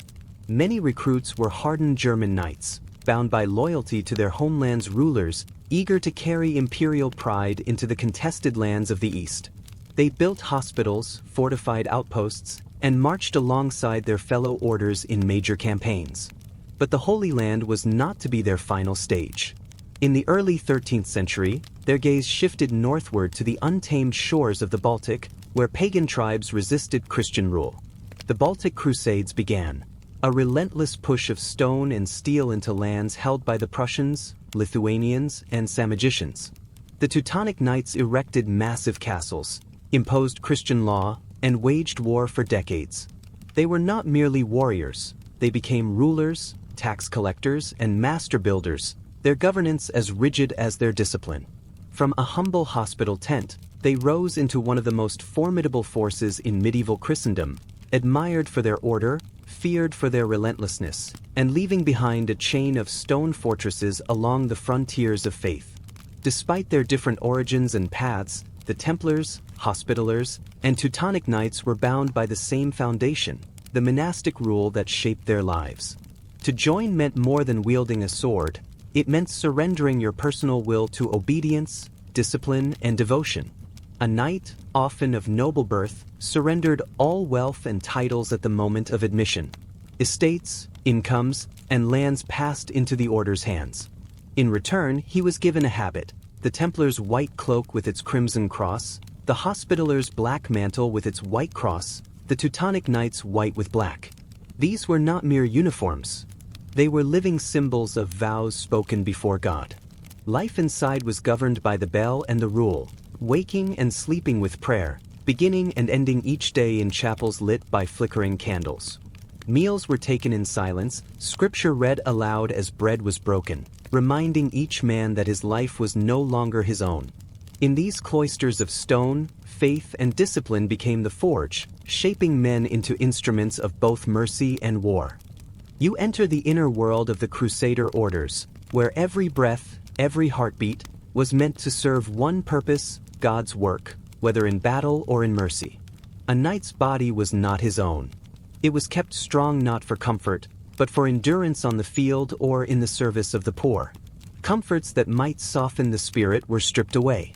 Many recruits were hardened German knights, bound by loyalty to their homeland's rulers, eager to carry imperial pride into the contested lands of the East. They built hospitals, fortified outposts, and marched alongside their fellow orders in major campaigns. But the Holy Land was not to be their final stage. In the early 13th century, their gaze shifted northward to the untamed shores of the Baltic, where pagan tribes resisted Christian rule. The Baltic Crusades began, a relentless push of stone and steel into lands held by the Prussians, Lithuanians, and Samogitians. The Teutonic Knights erected massive castles, imposed Christian law, and waged war for decades. They were not merely warriors, they became rulers, tax collectors, and master builders, their governance as rigid as their discipline. From a humble hospital tent, they rose into one of the most formidable forces in medieval Christendom, admired for their order, feared for their relentlessness, and leaving behind a chain of stone fortresses along the frontiers of faith. Despite their different origins and paths, the Templars, Hospitallers, and Teutonic Knights were bound by the same foundation, the monastic rule that shaped their lives. To join meant more than wielding a sword, it meant surrendering your personal will to obedience, discipline, and devotion. A knight, often of noble birth, surrendered all wealth and titles at the moment of admission. Estates, incomes, and lands passed into the order's hands. In return, he was given a habit: the Templar's white cloak with its crimson cross, the Hospitaller's black mantle with its white cross, the Teutonic Knights white with black. These were not mere uniforms. They were living symbols of vows spoken before God. Life inside was governed by the bell and the rule, waking and sleeping with prayer, beginning and ending each day in chapels lit by flickering candles. Meals were taken in silence, scripture read aloud as bread was broken, reminding each man that his life was no longer his own. In these cloisters of stone, faith and discipline became the forge, shaping men into instruments of both mercy and war. You enter the inner world of the Crusader orders, where every breath, every heartbeat, was meant to serve one purpose: God's work, whether in battle or in mercy. A knight's body was not his own. It was kept strong not for comfort, but for endurance on the field or in the service of the poor. Comforts that might soften the spirit were stripped away.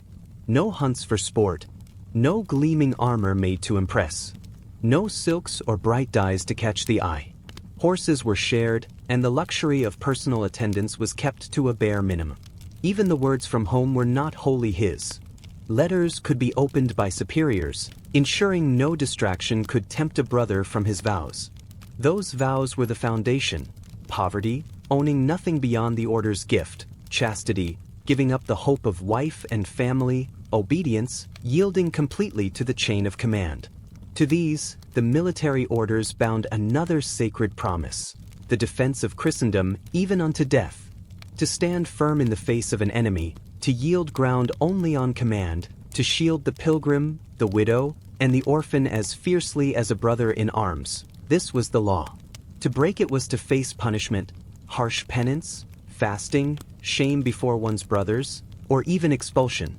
No hunts for sport, no gleaming armor made to impress, no silks or bright dyes to catch the eye. Horses were shared, and the luxury of personal attendance was kept to a bare minimum. Even the words from home were not wholly his. Letters could be opened by superiors, ensuring no distraction could tempt a brother from his vows. Those vows were the foundation: poverty, owning nothing beyond the order's gift; chastity, giving up the hope of wife and family; obedience, yielding completely to the chain of command. To these, the military orders bound another sacred promise: the defense of Christendom even unto death. To stand firm in the face of an enemy, to yield ground only on command, to shield the pilgrim, the widow, and the orphan as fiercely as a brother in arms. This was the law. To break it was to face punishment, harsh penance, fasting, shame before one's brothers, or even expulsion.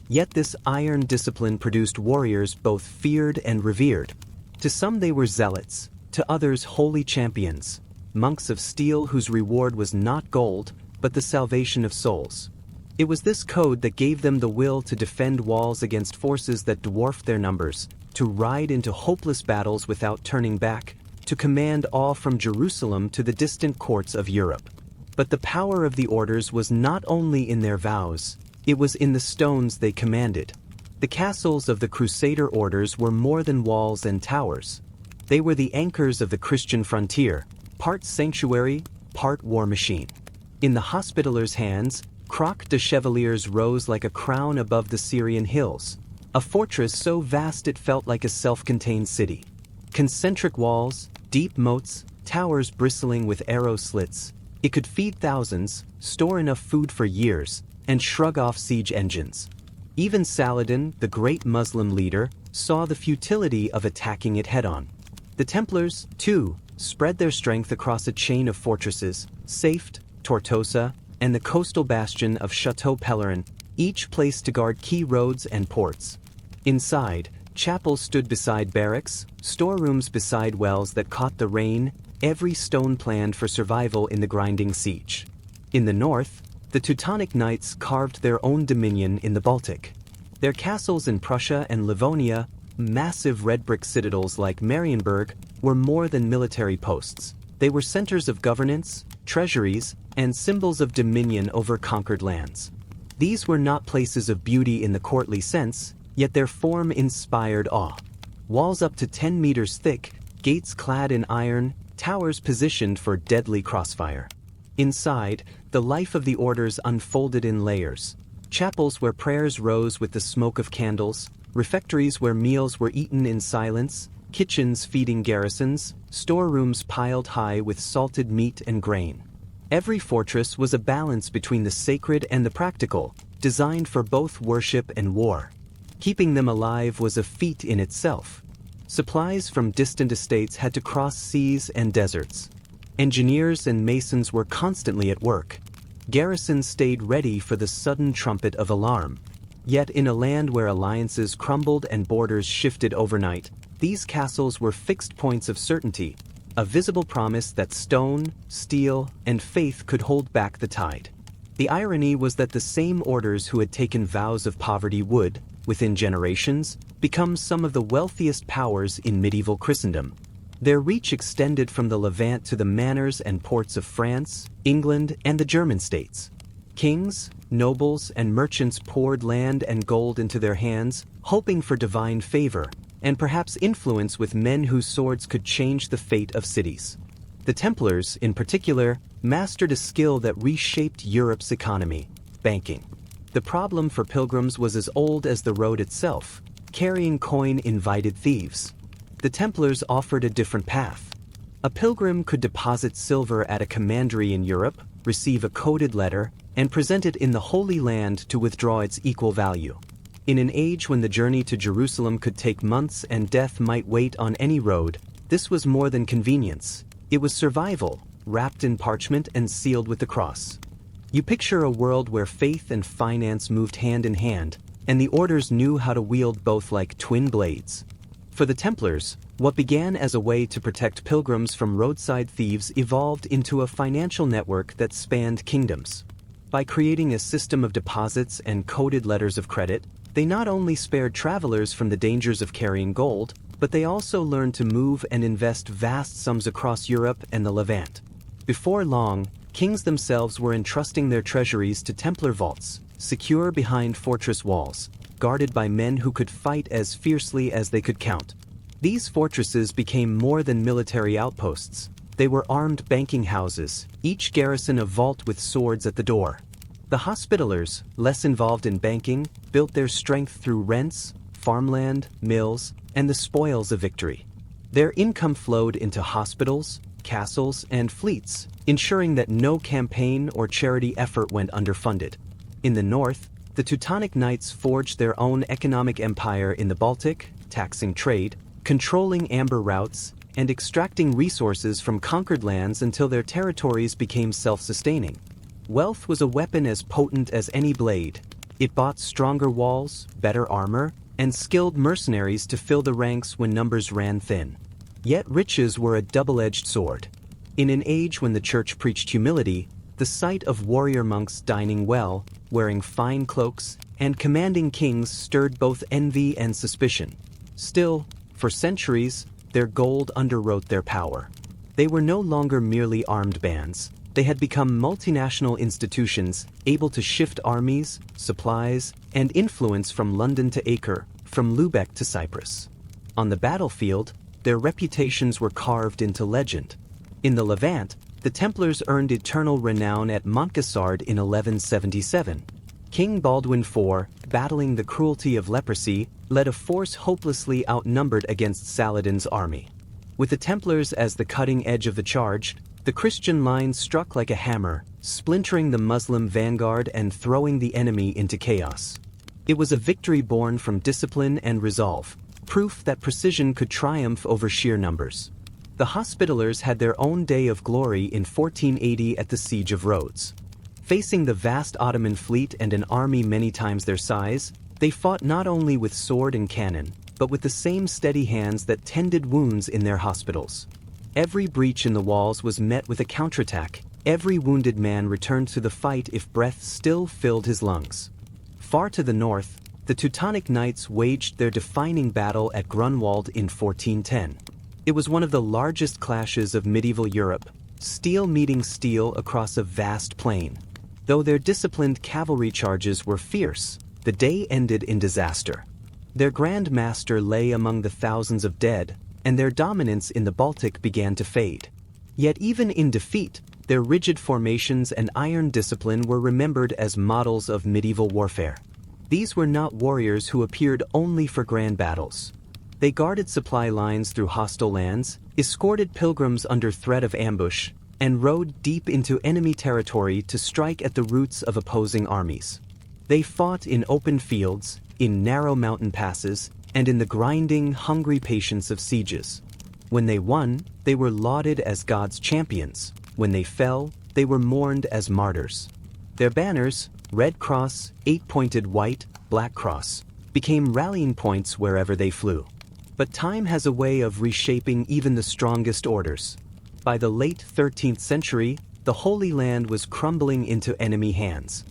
Yet this iron discipline produced warriors both feared and revered. To some they were zealots, to others holy champions, monks of steel whose reward was not gold, but the salvation of souls. It was this code that gave them the will to defend walls against forces that dwarfed their numbers, to ride into hopeless battles without turning back, to command all from Jerusalem to the distant courts of Europe. But the power of the orders was not only in their vows, it was in the stones they commanded. The castles of the Crusader orders were more than walls and towers. They were the anchors of the Christian frontier, part sanctuary, part war machine. In the Hospitallers' hands, Croix de Chevaliers rose like a crown above the Syrian hills, a fortress so vast it felt like a self-contained city. Concentric walls, deep moats, towers bristling with arrow slits, it could feed thousands, store enough food for years, and shrug off siege engines. Even Saladin, the great Muslim leader, saw the futility of attacking it head-on. The Templars, too, spread their strength across a chain of fortresses, Safed, Tortosa, and the coastal bastion of Chateau Pellerin, each placed to guard key roads and ports. Inside, chapels stood beside barracks, storerooms beside wells that caught the rain, every stone planned for survival in the grinding siege. In the north, the Teutonic Knights carved their own dominion in the Baltic. Their castles in Prussia and Livonia, massive red brick citadels like Marienburg, were more than military posts. They were centers of governance, treasuries, and symbols of dominion over conquered lands. These were not places of beauty in the courtly sense, yet their form inspired awe. Walls up to 10 meters thick, gates clad in iron, towers positioned for deadly crossfire. Inside, the life of the orders unfolded in layers. Chapels where prayers rose with the smoke of candles, refectories where meals were eaten in silence, kitchens feeding garrisons, storerooms piled high with salted meat and grain. Every fortress was a balance between the sacred and the practical, designed for both worship and war. Keeping them alive was a feat in itself. Supplies from distant estates had to cross seas and deserts. Engineers and masons were constantly at work. Garrisons stayed ready for the sudden trumpet of alarm. Yet in a land where alliances crumbled and borders shifted overnight, these castles were fixed points of certainty, a visible promise that stone, steel, and faith could hold back the tide. The irony was that the same orders who had taken vows of poverty would, within generations, become some of the wealthiest powers in medieval Christendom. Their reach extended from the Levant to the manors and ports of France, England, and the German states. Kings, nobles, and merchants poured land and gold into their hands, hoping for divine favor, and perhaps influence with men whose swords could change the fate of cities. The Templars, in particular, mastered a skill that reshaped Europe's economy: banking. The problem for pilgrims was as old as the road itself. Carrying coin invited thieves. The Templars offered a different path. A pilgrim could deposit silver at a commandery in Europe, receive a coded letter, and present it in the Holy Land to withdraw its equal value. In an age when the journey to Jerusalem could take months and death might wait on any road, this was more than convenience. It was survival, wrapped in parchment and sealed with the cross. You picture a world where faith and finance moved hand in hand, and the orders knew how to wield both like twin blades. For the Templars, what began as a way to protect pilgrims from roadside thieves evolved into a financial network that spanned kingdoms. By creating a system of deposits and coded letters of credit, they not only spared travelers from the dangers of carrying gold, but they also learned to move and invest vast sums across Europe and the Levant. Before long, kings themselves were entrusting their treasuries to Templar vaults, secure behind fortress walls, guarded by men who could fight as fiercely as they could count. These fortresses became more than military outposts. They were armed banking houses, each garrison a vault with swords at the door. The Hospitallers, less involved in banking, built their strength through rents, farmland, mills, and the spoils of victory. Their income flowed into hospitals, castles, and fleets, ensuring that no campaign or charity effort went underfunded. In the north, the Teutonic Knights forged their own economic empire in the Baltic, taxing trade, controlling amber routes, and extracting resources from conquered lands until their territories became self-sustaining. Wealth was a weapon as potent as any blade. It bought stronger walls, better armor, and skilled mercenaries to fill the ranks when numbers ran thin. Yet riches were a double-edged sword. In an age when the church preached humility, the sight of warrior monks dining well, wearing fine cloaks, and commanding kings stirred both envy and suspicion. Still, for centuries, their gold underwrote their power. They were no longer merely armed bands. They had become multinational institutions, able to shift armies, supplies, and influence from London to Acre, from Lubeck to Cyprus. On the battlefield, their reputations were carved into legend. In the Levant, the Templars earned eternal renown at Montgassard in 1177. King Baldwin IV, battling the cruelty of leprosy, led a force hopelessly outnumbered against Saladin's army. With the Templars as the cutting edge of the charge, the Christian line struck like a hammer, splintering the Muslim vanguard and throwing the enemy into chaos. It was a victory born from discipline and resolve, proof that precision could triumph over sheer numbers. The Hospitallers had their own day of glory in 1480 at the Siege of Rhodes. Facing the vast Ottoman fleet and an army many times their size, they fought not only with sword and cannon, but with the same steady hands that tended wounds in their hospitals. Every breach in the walls was met with a counterattack. Every wounded man returned to the fight if breath still filled his lungs. Far to the north, the Teutonic Knights waged their defining battle at Grunwald in 1410. It was one of the largest clashes of medieval Europe, steel meeting steel across a vast plain. Though their disciplined cavalry charges were fierce, the day ended in disaster. Their Grand Master lay among the thousands of dead, and their dominance in the Baltic began to fade. Yet even in defeat, their rigid formations and iron discipline were remembered as models of medieval warfare. These were not warriors who appeared only for grand battles. They guarded supply lines through hostile lands, escorted pilgrims under threat of ambush, and rode deep into enemy territory to strike at the roots of opposing armies. They fought in open fields, in narrow mountain passes, and in the grinding, hungry patience of sieges. When they won, they were lauded as God's champions. When they fell, they were mourned as martyrs. Their banners, red cross, eight-pointed white, black cross, became rallying points wherever they flew. But time has a way of reshaping even the strongest orders. By the late 13th century, the Holy Land was crumbling into enemy hands.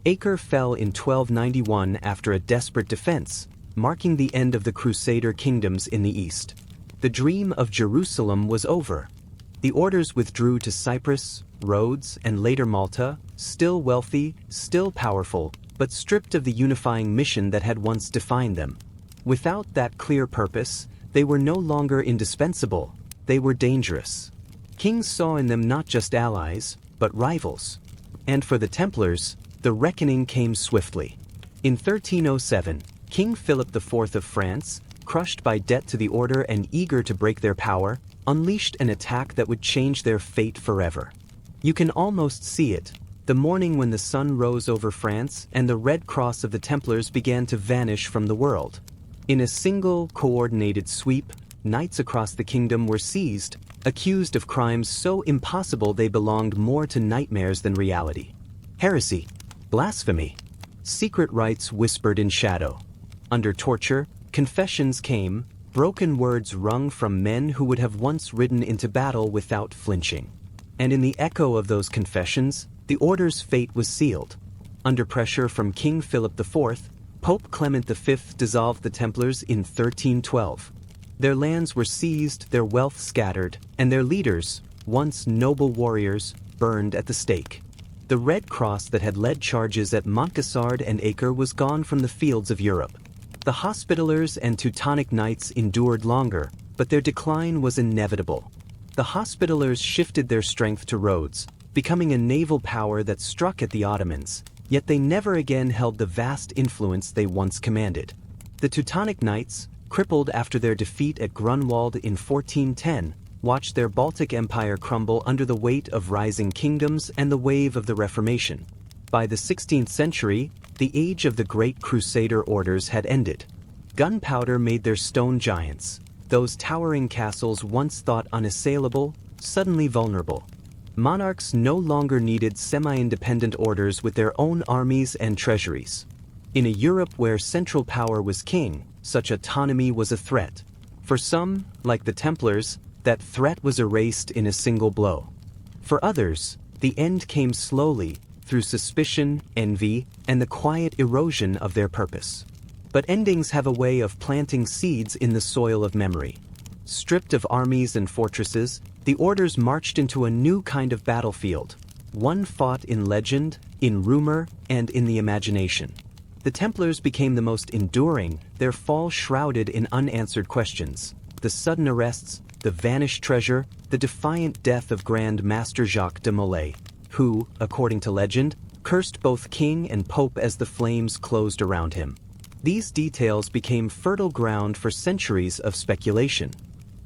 Acre fell in 1291 after a desperate defense, marking the end of the Crusader kingdoms in the east. The dream of Jerusalem was over. The orders withdrew to Cyprus, Rhodes, and later Malta, still wealthy, still powerful, but stripped of the unifying mission that had once defined them. Without that clear purpose, they were no longer indispensable. They were dangerous. Kings saw in them not just allies, but rivals. And for the Templars, the reckoning came swiftly. In 1307, King Philip IV of France, crushed by debt to the order and eager to break their power, unleashed an attack that would change their fate forever. You can almost see it, the morning when the sun rose over France and the red cross of the Templars began to vanish from the world. In a single, coordinated sweep, knights across the kingdom were seized, accused of crimes so impossible they belonged more to nightmares than reality. Heresy, blasphemy, secret rites whispered in shadow. Under torture, confessions came, broken words wrung from men who would have once ridden into battle without flinching. And in the echo of those confessions, the order's fate was sealed. Under pressure from King Philip IV, Pope Clement V dissolved the Templars in 1312. Their lands were seized, their wealth scattered, and their leaders, once noble warriors, burned at the stake. The Red Cross that had led charges at Montgassard and Acre was gone from the fields of Europe. The Hospitallers and Teutonic Knights endured longer, but their decline was inevitable. The Hospitallers shifted their strength to Rhodes, becoming a naval power that struck at the Ottomans, yet they never again held the vast influence they once commanded. The Teutonic Knights, crippled after their defeat at Grunwald in 1410, watched their Baltic Empire crumble under the weight of rising kingdoms and the wave of the Reformation. By the 16th century, the age of the great Crusader orders had ended. Gunpowder made their stone giants. Those towering castles once thought unassailable, suddenly vulnerable. Monarchs no longer needed semi-independent orders with their own armies and treasuries. In a Europe where central power was king, such autonomy was a threat. For some, like the Templars, that threat was erased in a single blow. For others, the end came slowly, through suspicion, envy, and the quiet erosion of their purpose. But endings have a way of planting seeds in the soil of memory. Stripped of armies and fortresses, the orders marched into a new kind of battlefield, one fought in legend, in rumor, and in the imagination. The Templars became the most enduring, their fall shrouded in unanswered questions. The sudden arrests, the vanished treasure, the defiant death of Grand Master Jacques de Molay, who, according to legend, cursed both king and pope as the flames closed around him. These details became fertile ground for centuries of speculation.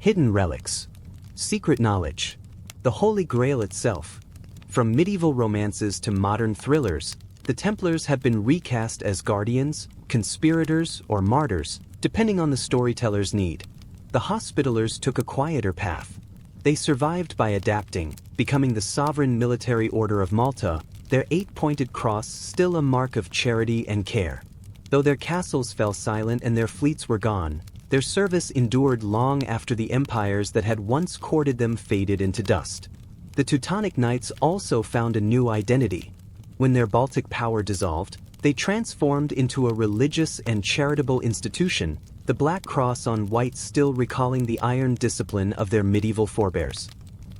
Hidden relics. Secret knowledge. The Holy Grail itself. From medieval romances to modern thrillers, the Templars have been recast as guardians, conspirators, or martyrs, depending on the storyteller's need. The Hospitallers took a quieter path. They survived by adapting, becoming the sovereign military order of Malta, their 8-pointed cross still a mark of charity and care. Though their castles fell silent and their fleets were gone, their service endured long after the empires that had once courted them faded into dust. The Teutonic Knights also found a new identity. When their Baltic power dissolved, they transformed into a religious and charitable institution, the Black Cross on white still recalling the iron discipline of their medieval forebears.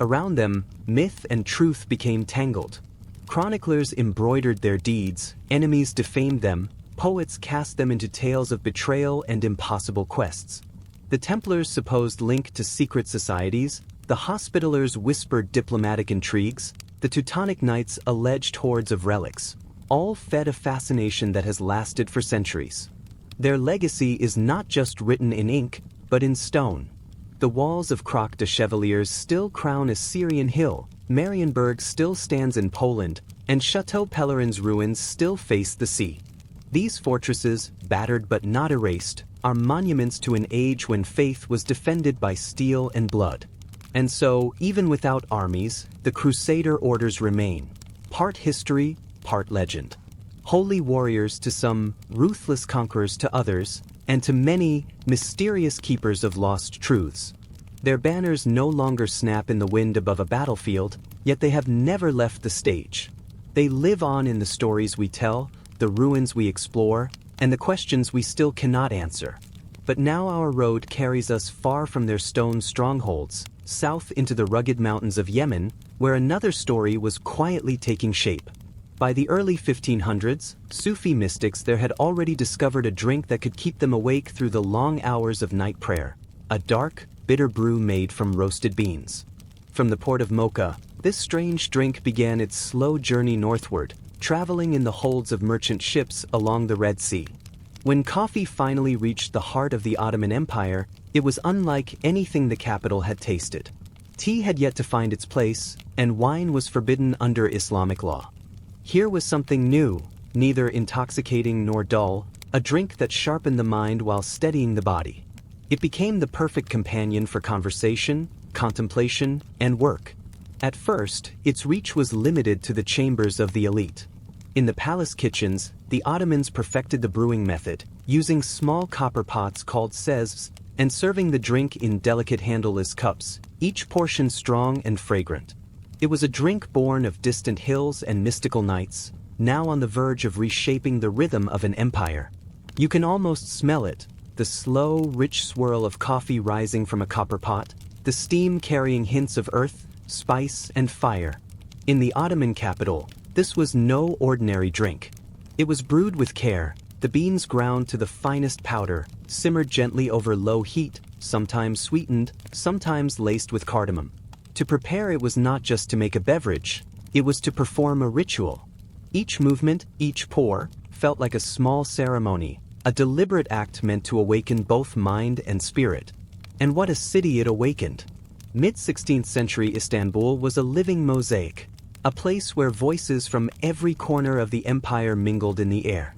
Around them, myth and truth became tangled. Chroniclers embroidered their deeds, enemies defamed them, poets cast them into tales of betrayal and impossible quests. The Templars' supposed link to secret societies, the Hospitallers' whispered diplomatic intrigues, the Teutonic Knights' alleged hoards of relics, all fed a fascination that has lasted for centuries. Their legacy is not just written in ink, but in stone. The walls of Croc de Chevaliers still crown a Syrian hill, Marienburg still stands in Poland, and Chateau Pellerin's ruins still face the sea. These fortresses, battered but not erased, are monuments to an age when faith was defended by steel and blood. And so, even without armies, the Crusader orders remain, part history, part legend. Holy warriors to some, ruthless conquerors to others, and to many, mysterious keepers of lost truths. Their banners no longer snap in the wind above a battlefield, yet they have never left the stage. They live on in the stories we tell, the ruins we explore, and the questions we still cannot answer. But now our road carries us far from their stone strongholds, south into the rugged mountains of Yemen, where another story was quietly taking shape. By the early 1500s, Sufi mystics there had already discovered a drink that could keep them awake through the long hours of night prayer, a dark, bitter brew made from roasted beans. From the port of Mocha, this strange drink began its slow journey northward, traveling in the holds of merchant ships along the Red Sea. When coffee finally reached the heart of the Ottoman Empire, it was unlike anything the capital had tasted. Tea had yet to find its place, and wine was forbidden under Islamic law. Here was something new, neither intoxicating nor dull, a drink that sharpened the mind while steadying the body. It became the perfect companion for conversation, contemplation, and work. At first, its reach was limited to the chambers of the elite. In the palace kitchens, the Ottomans perfected the brewing method, using small copper pots called sezvs, and serving the drink in delicate handleless cups, each portion strong and fragrant. It was a drink born of distant hills and mystical nights, now on the verge of reshaping the rhythm of an empire. You can almost smell it, the slow, rich swirl of coffee rising from a copper pot, the steam carrying hints of earth, spice, and fire. In the Ottoman capital, this was no ordinary drink. It was brewed with care, the beans ground to the finest powder, simmered gently over low heat, sometimes sweetened, sometimes laced with cardamom. To prepare it was not just to make a beverage, it was to perform a ritual. Each movement, each pour, felt like a small ceremony, a deliberate act meant to awaken both mind and spirit. And what a city it awakened! Mid-16th century Istanbul was a living mosaic, a place where voices from every corner of the empire mingled in the air.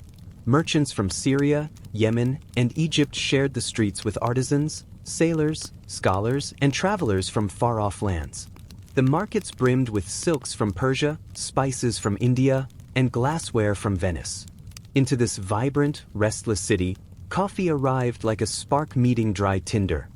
Merchants from Syria, Yemen, and Egypt shared the streets with artisans, sailors, scholars, and travelers from far-off lands. The markets brimmed with silks from Persia, spices from India, and glassware from Venice. Into this vibrant, restless city, coffee arrived like a spark meeting dry tinder.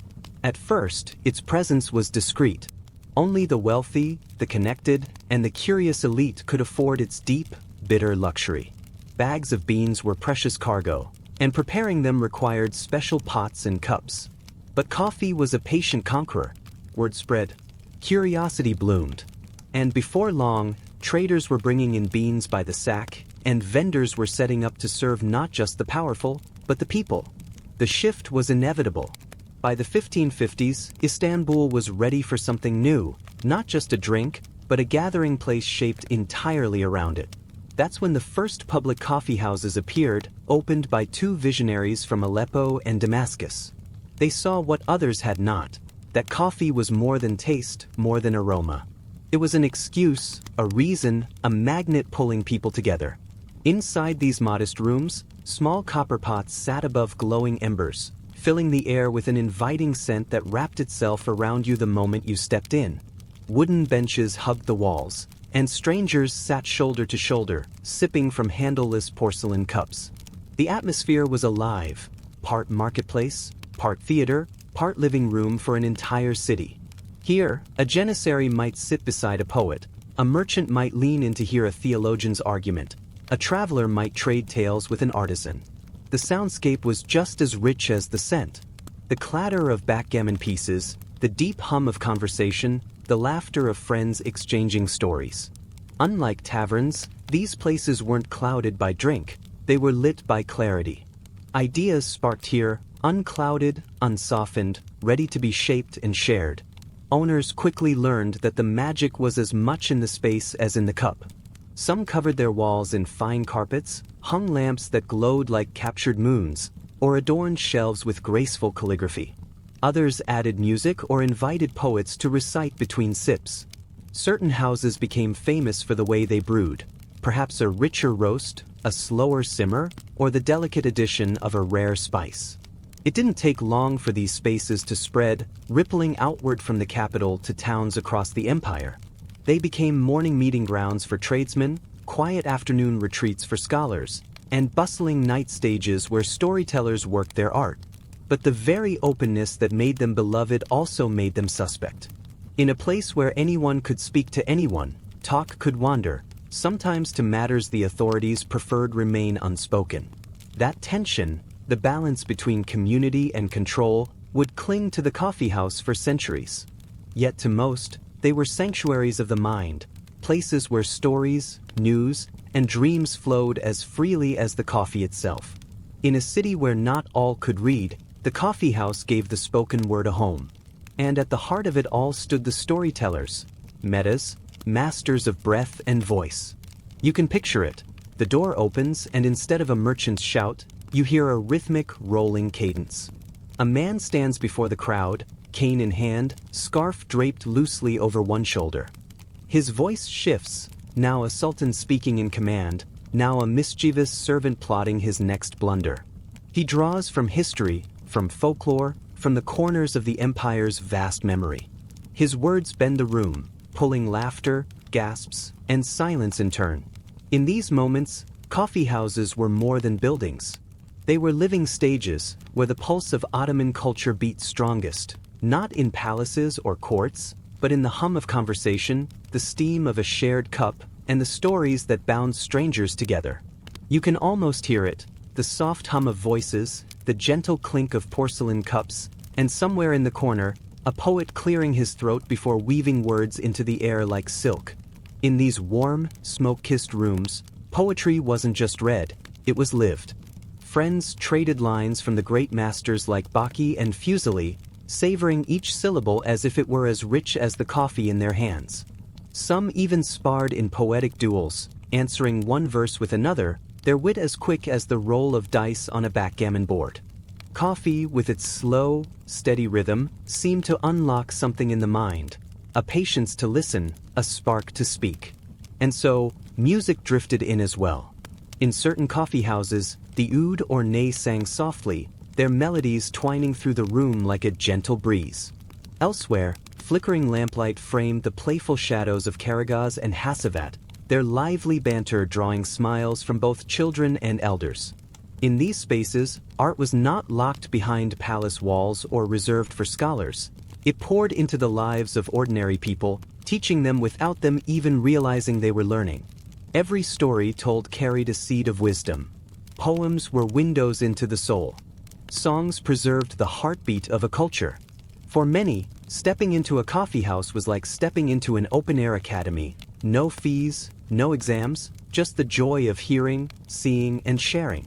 At first, its presence was discreet. Only the wealthy, the connected, and the curious elite could afford its deep, bitter luxury. Bags of beans were precious cargo, and preparing them required special pots and cups. But coffee was a patient conqueror. Word spread. Curiosity bloomed. And before long, traders were bringing in beans by the sack, and vendors were setting up to serve not just the powerful, but the people. The shift was inevitable. By the 1550s, Istanbul was ready for something new, not just a drink, but a gathering place shaped entirely around it. That's when the first public coffee houses appeared, opened by two visionaries from Aleppo and Damascus. They saw what others had not, that coffee was more than taste, more than aroma. It was an excuse, a reason, a magnet pulling people together. Inside these modest rooms, small copper pots sat above glowing embers, filling the air with an inviting scent that wrapped itself around you the moment you stepped in. Wooden benches hugged the walls, and strangers sat shoulder to shoulder, sipping from handleless porcelain cups. The atmosphere was alive, part marketplace, part theater, part living room for an entire city. Here, a janissary might sit beside a poet, a merchant might lean in to hear a theologian's argument, a traveler might trade tales with an artisan. The soundscape was just as rich as the scent. The clatter of backgammon pieces, the deep hum of conversation, the laughter of friends exchanging stories. Unlike taverns, these places weren't clouded by drink, they were lit by clarity. Ideas sparked here, unclouded, unsoftened, ready to be shaped and shared. Owners quickly learned that the magic was as much in the space as in the cup. Some covered their walls in fine carpets, hung lamps that glowed like captured moons, or adorned shelves with graceful calligraphy. Others added music or invited poets to recite between sips. Certain houses became famous for the way they brewed, perhaps a richer roast, a slower simmer, or the delicate addition of a rare spice. It didn't take long for these spaces to spread, rippling outward from the capital to towns across the empire. They became morning meeting grounds for tradesmen, quiet afternoon retreats for scholars, and bustling night stages where storytellers worked their art. But the very openness that made them beloved also made them suspect. In a place where anyone could speak to anyone, talk could wander, sometimes to matters the authorities preferred remain unspoken. That tension, the balance between community and control, would cling to the coffee house for centuries. Yet to most, they were sanctuaries of the mind, places where stories, news, and dreams flowed as freely as the coffee itself. In a city where not all could read, the coffee house gave the spoken word a home. And at the heart of it all stood the storytellers, metas, masters of breath and voice. You can picture it. The door opens and instead of a merchant's shout, you hear a rhythmic, rolling cadence. A man stands before the crowd, cane in hand, scarf draped loosely over one shoulder. His voice shifts, now a sultan speaking in command, now a mischievous servant plotting his next blunder. He draws from history, from folklore, from the corners of the empire's vast memory. His words bend the room, pulling laughter, gasps, and silence in turn. In these moments, coffee houses were more than buildings. They were living stages where the pulse of Ottoman culture beat strongest, not in palaces or courts, but in the hum of conversation, the steam of a shared cup, and the stories that bound strangers together. You can almost hear it, the soft hum of voices, the gentle clink of porcelain cups, and somewhere in the corner, a poet clearing his throat before weaving words into the air like silk. In these warm, smoke-kissed rooms, poetry wasn't just read, it was lived. Friends traded lines from the great masters like Baki and Fuseli, savoring each syllable as if it were as rich as the coffee in their hands. Some even sparred in poetic duels, answering one verse with another, their wit as quick as the roll of dice on a backgammon board. Coffee, with its slow, steady rhythm, seemed to unlock something in the mind, a patience to listen, a spark to speak. And so, music drifted in as well. In certain coffee houses, The oud or ney sang softly, their melodies twining through the room like a gentle breeze. Elsewhere, flickering lamplight framed the playful shadows of Karagaz and Hasavat, their lively banter drawing smiles from both children and elders. In these spaces, art was not locked behind palace walls or reserved for scholars. It poured into the lives of ordinary people, teaching them without them even realizing they were learning. Every story told carried a seed of wisdom. Poems were windows into the soul. Songs preserved the heartbeat of a culture. For many, stepping into a coffee house was like stepping into an open-air academy. No fees, no exams, just the joy of hearing, seeing, and sharing.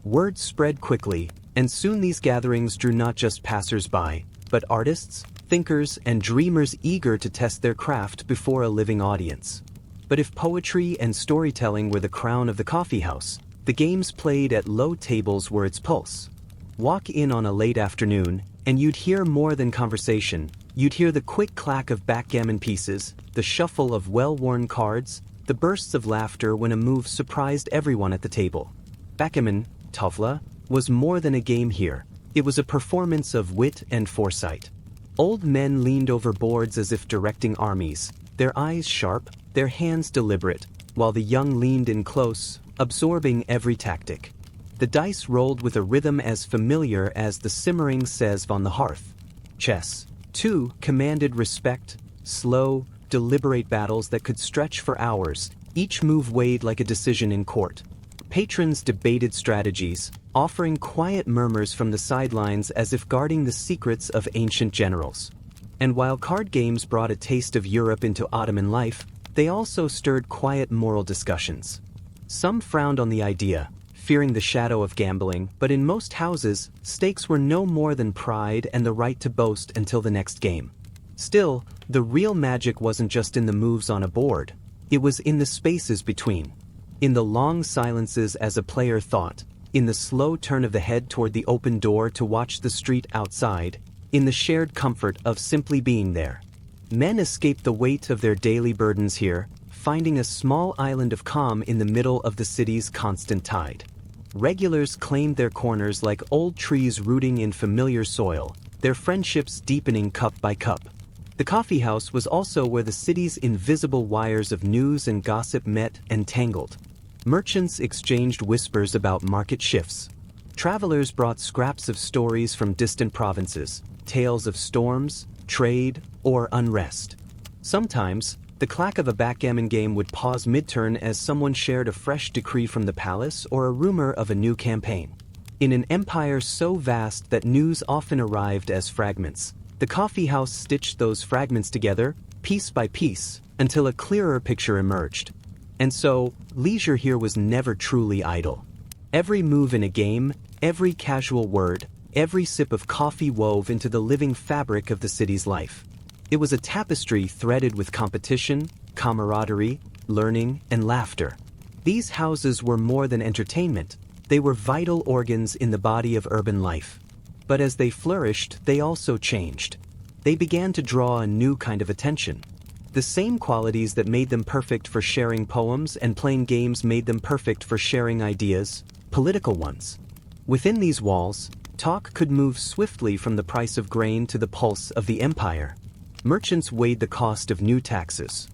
Word spread quickly, and soon these gatherings drew not just passers-by, but artists, thinkers, and dreamers eager to test their craft before a living audience. But if poetry and storytelling were the crown of the coffee house, the games played at low tables were its pulse. Walk in on a late afternoon, and you'd hear more than conversation. You'd hear the quick clack of backgammon pieces, the shuffle of well-worn cards, the bursts of laughter when a move surprised everyone at the table. Backgammon, tavla, was more than a game here. It was a performance of wit and foresight. Old men leaned over boards as if directing armies, their eyes sharp, their hands deliberate, while the young leaned in close, absorbing every tactic. The dice rolled with a rhythm as familiar as the simmering seive on the hearth. Chess, too, commanded respect, slow, deliberate battles that could stretch for hours, each move weighed like a decision in court. Patrons debated strategies, offering quiet murmurs from the sidelines as if guarding the secrets of ancient generals. And while card games brought a taste of Europe into Ottoman life, they also stirred quiet moral discussions. Some frowned on the idea, fearing the shadow of gambling, but in most houses, stakes were no more than pride and the right to boast until the next game. Still, the real magic wasn't just in the moves on a board. It was in the spaces between. In the long silences as a player thought, in the slow turn of the head toward the open door to watch the street outside, in the shared comfort of simply being there. Men escaped the weight of their daily burdens here, finding a small island of calm in the middle of the city's constant tide. Regulars claimed their corners like old trees rooting in familiar soil, their friendships deepening cup by cup. The coffee house was also where the city's invisible wires of news and gossip met and tangled. Merchants exchanged whispers about market shifts. Travelers brought scraps of stories from distant provinces, tales of storms, trade, or unrest. Sometimes, the clack of a backgammon game would pause mid-turn as someone shared a fresh decree from the palace or a rumor of a new campaign. In an empire so vast that news often arrived as fragments, the coffee house stitched those fragments together, piece by piece, until a clearer picture emerged. And so, leisure here was never truly idle. Every move in a game, every casual word, every sip of coffee wove into the living fabric of the city's life. It was a tapestry threaded with competition, camaraderie, learning, and laughter. These houses were more than entertainment. They were vital organs in the body of urban life. But as they flourished, they also changed. They began to draw a new kind of attention. The same qualities that made them perfect for sharing poems and playing games made them perfect for sharing ideas, political ones. Within these walls, talk could move swiftly from the price of grain to the pulse of the empire. Merchants weighed the cost of new taxes.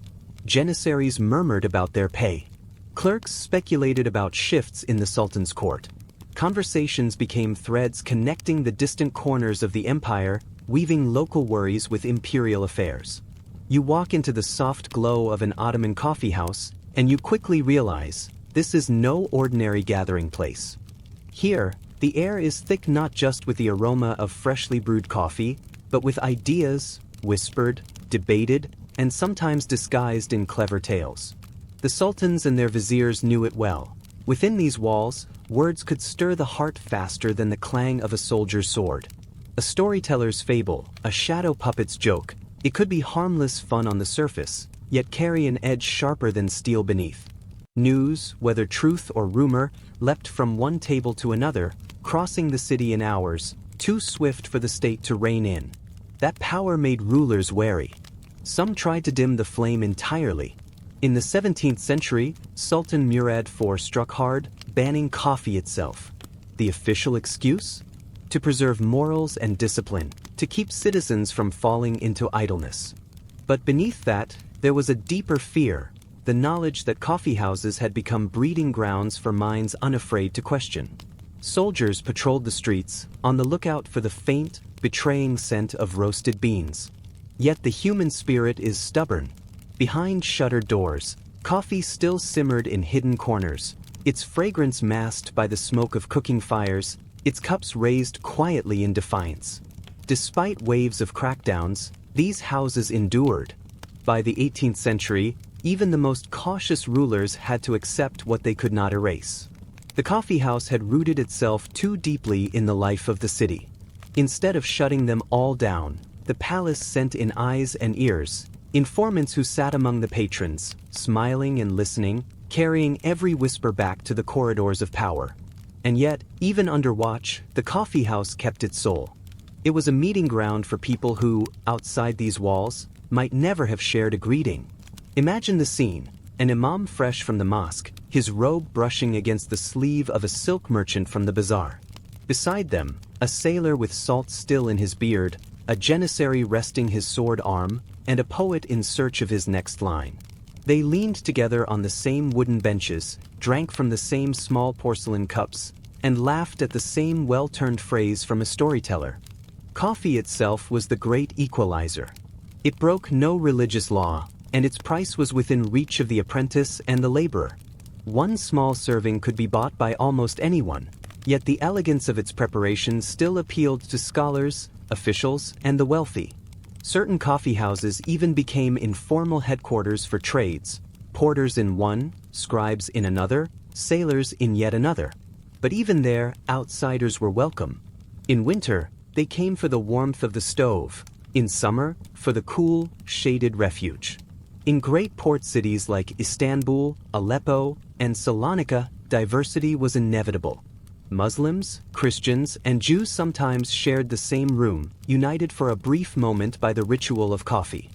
Janissaries murmured about their pay. Clerks speculated about shifts in the Sultan's court. Conversations became threads connecting the distant corners of the empire, weaving local worries with imperial affairs. You walk into the soft glow of an Ottoman coffee house, and you quickly realize, this is no ordinary gathering place. Here, the air is thick not just with the aroma of freshly brewed coffee, but with ideas, whispered, debated, and sometimes disguised in clever tales. The sultans and their viziers knew it well. Within these walls, words could stir the heart faster than the clang of a soldier's sword. A storyteller's fable, a shadow puppet's joke, it could be harmless fun on the surface, yet carry an edge sharper than steel beneath. News, whether truth or rumor, leapt from one table to another, crossing the city in hours, too swift for the state to rein in. That power made rulers wary. Some tried to dim the flame entirely. In the 17th century, Sultan Murad IV struck hard, banning coffee itself. The official excuse? To preserve morals and discipline, to keep citizens from falling into idleness. But beneath that, there was a deeper fear, the knowledge that coffeehouses had become breeding grounds for minds unafraid to question. Soldiers patrolled the streets, on the lookout for the faint, betraying scent of roasted beans. Yet the human spirit is stubborn. Behind shuttered doors, coffee still simmered in hidden corners, its fragrance masked by the smoke of cooking fires, its cups raised quietly in defiance. Despite waves of crackdowns, these houses endured. By the 18th century, even the most cautious rulers had to accept what they could not erase. The coffeehouse had rooted itself too deeply in the life of the city. Instead of shutting them all down, the palace sent in eyes and ears, informants who sat among the patrons, smiling and listening, carrying every whisper back to the corridors of power. And yet, even under watch, the coffeehouse kept its soul. It was a meeting ground for people who, outside these walls, might never have shared a greeting. Imagine the scene, an imam fresh from the mosque, his robe brushing against the sleeve of a silk merchant from the bazaar. Beside them, a sailor with salt still in his beard, a janissary resting his sword arm, and a poet in search of his next line. They leaned together on the same wooden benches, drank from the same small porcelain cups, and laughed at the same well-turned phrase from a storyteller. Coffee itself was the great equalizer. It broke no religious law, and its price was within reach of the apprentice and the laborer. One small serving could be bought by almost anyone, yet the elegance of its preparation still appealed to scholars, officials, and the wealthy. Certain coffeehouses even became informal headquarters for trades, porters in one, scribes in another, sailors in yet another. But even there, outsiders were welcome. In winter, they came for the warmth of the stove. In summer, for the cool, shaded refuge. In great port cities like Istanbul, Aleppo, and Salonika, diversity was inevitable. Muslims, Christians, and Jews sometimes shared the same room, united for a brief moment by the ritual of coffee.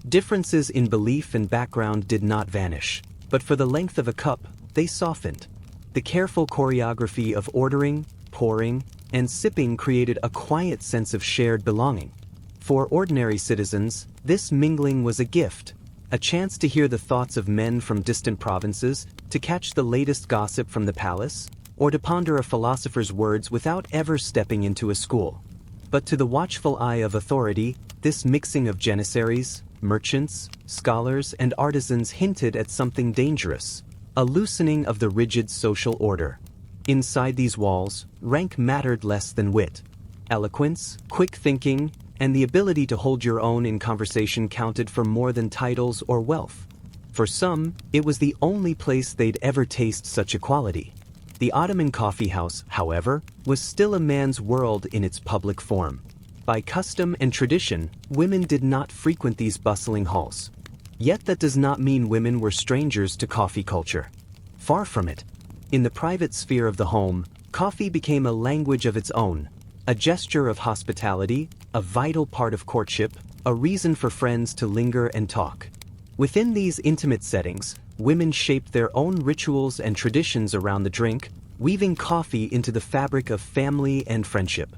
Differences in belief and background did not vanish, but for the length of a cup, they softened. The careful choreography of ordering, pouring, and sipping created a quiet sense of shared belonging. For ordinary citizens, this mingling was a gift, a chance to hear the thoughts of men from distant provinces, to catch the latest gossip from the palace, or to ponder a philosopher's words without ever stepping into a school. But to the watchful eye of authority, this mixing of janissaries, merchants, scholars, and artisans hinted at something dangerous, a loosening of the rigid social order. Inside these walls, rank mattered less than wit. Eloquence, quick thinking, and the ability to hold your own in conversation counted for more than titles or wealth. For some, it was the only place they'd ever taste such equality. The Ottoman coffeehouse, however, was still a man's world in its public form. By custom and tradition, women did not frequent these bustling halls. Yet that does not mean women were strangers to coffee culture. Far from it. In the private sphere of the home, coffee became a language of its own, a gesture of hospitality, a vital part of courtship, a reason for friends to linger and talk. Within these intimate settings, women shaped their own rituals and traditions around the drink, weaving coffee into the fabric of family and friendship.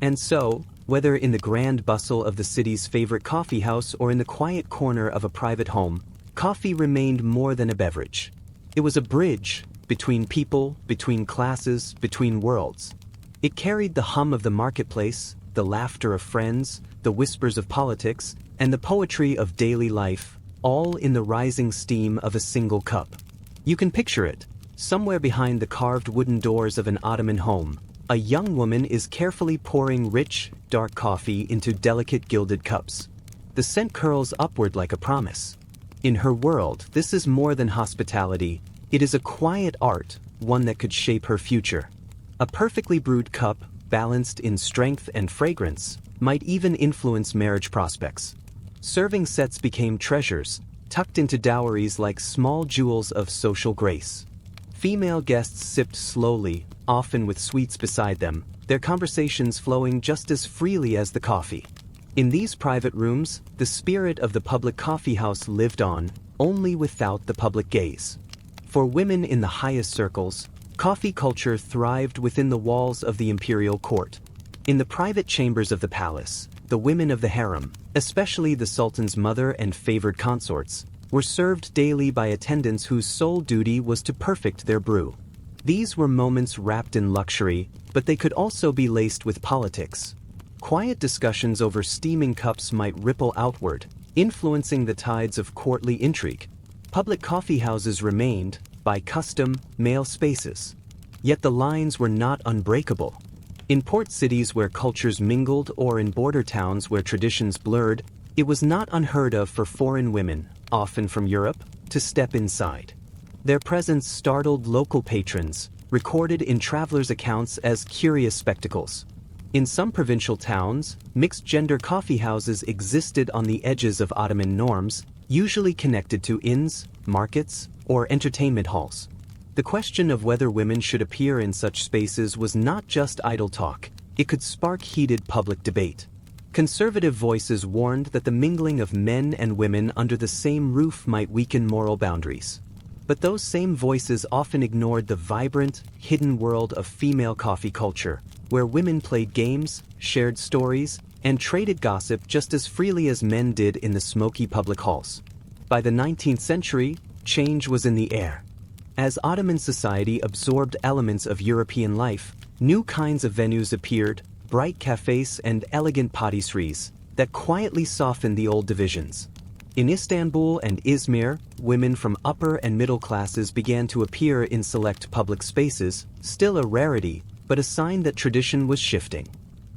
And so, whether in the grand bustle of the city's favorite coffeehouse or in the quiet corner of a private home, coffee remained more than a beverage. It was a bridge between people, between classes, between worlds. It carried the hum of the marketplace, the laughter of friends, the whispers of politics, and the poetry of daily life, all in the rising steam of a single cup. You can picture it. Somewhere behind the carved wooden doors of an Ottoman home, a young woman is carefully pouring rich, dark coffee into delicate gilded cups. The scent curls upward like a promise. In her world, this is more than hospitality. It is a quiet art, one that could shape her future. A perfectly brewed cup, balanced in strength and fragrance, might even influence marriage prospects. Serving sets became treasures, tucked into dowries like small jewels of social grace. Female guests sipped slowly, often with sweets beside them, their conversations flowing just as freely as the coffee. In these private rooms, the spirit of the public coffeehouse lived on, only without the public gaze. For women in the highest circles, Coffee culture thrived within the walls of the imperial court. In the private chambers of the palace, the women of the harem, especially the sultan's mother and favored consorts, were served daily by attendants whose sole duty was to perfect their brew. These were moments wrapped in luxury, but they could also be laced with politics. Quiet discussions over steaming cups might ripple outward, influencing the tides of courtly intrigue. Public coffeehouses remained, by custom, male spaces. Yet the lines were not unbreakable. In port cities where cultures mingled or in border towns where traditions blurred, it was not unheard of for foreign women, often from Europe, to step inside. Their presence startled local patrons, recorded in travelers' accounts as curious spectacles. In some provincial towns, mixed-gender coffeehouses existed on the edges of Ottoman norms, usually connected to inns, markets, or entertainment halls. The question of whether women should appear in such spaces was not just idle talk, it could spark heated public debate. Conservative voices warned that the mingling of men and women under the same roof might weaken moral boundaries. But those same voices often ignored the vibrant, hidden world of female coffee culture, where women played games, shared stories, and traded gossip just as freely as men did in the smoky public halls. By the 19th century, change was in the air. As Ottoman society absorbed elements of European life, new kinds of venues appeared, bright cafes and elegant patisseries, that quietly softened the old divisions. In Istanbul and Izmir, women from upper and middle classes began to appear in select public spaces, still a rarity, but a sign that tradition was shifting.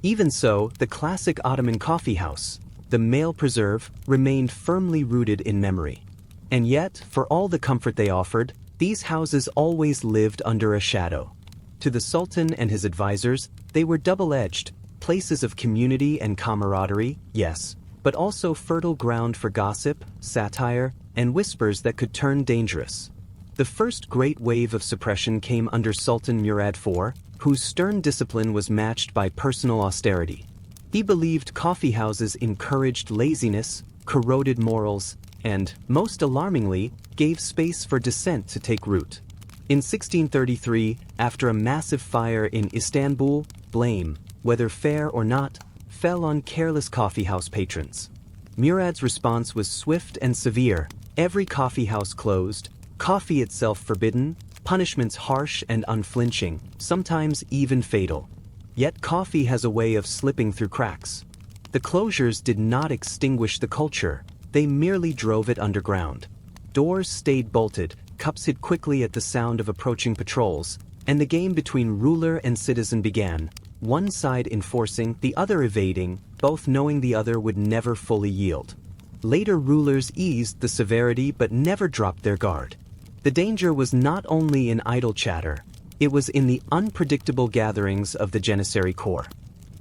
Even so, the classic Ottoman coffeehouse, the male preserve, remained firmly rooted in memory. And yet, for all the comfort they offered, these houses always lived under a shadow. To the Sultan and his advisors, they were double-edged, places of community and camaraderie, yes, but also fertile ground for gossip, satire, and whispers that could turn dangerous. The first great wave of suppression came under Sultan Murad IV, whose stern discipline was matched by personal austerity. He believed coffeehouses encouraged laziness, corroded morals, and, most alarmingly, gave space for dissent to take root. In 1633, after a massive fire in Istanbul, blame, whether fair or not, fell on careless coffeehouse patrons. Murad's response was swift and severe. Every coffeehouse closed, coffee itself forbidden, punishments harsh and unflinching, sometimes even fatal. Yet coffee has a way of slipping through cracks. The closures did not extinguish the culture, they merely drove it underground. Doors stayed bolted, cups hid quickly at the sound of approaching patrols, and the game between ruler and citizen began, one side enforcing, the other evading, both knowing the other would never fully yield. Later rulers eased the severity but never dropped their guard. The danger was not only in idle chatter, it was in the unpredictable gatherings of the Janissary Corps.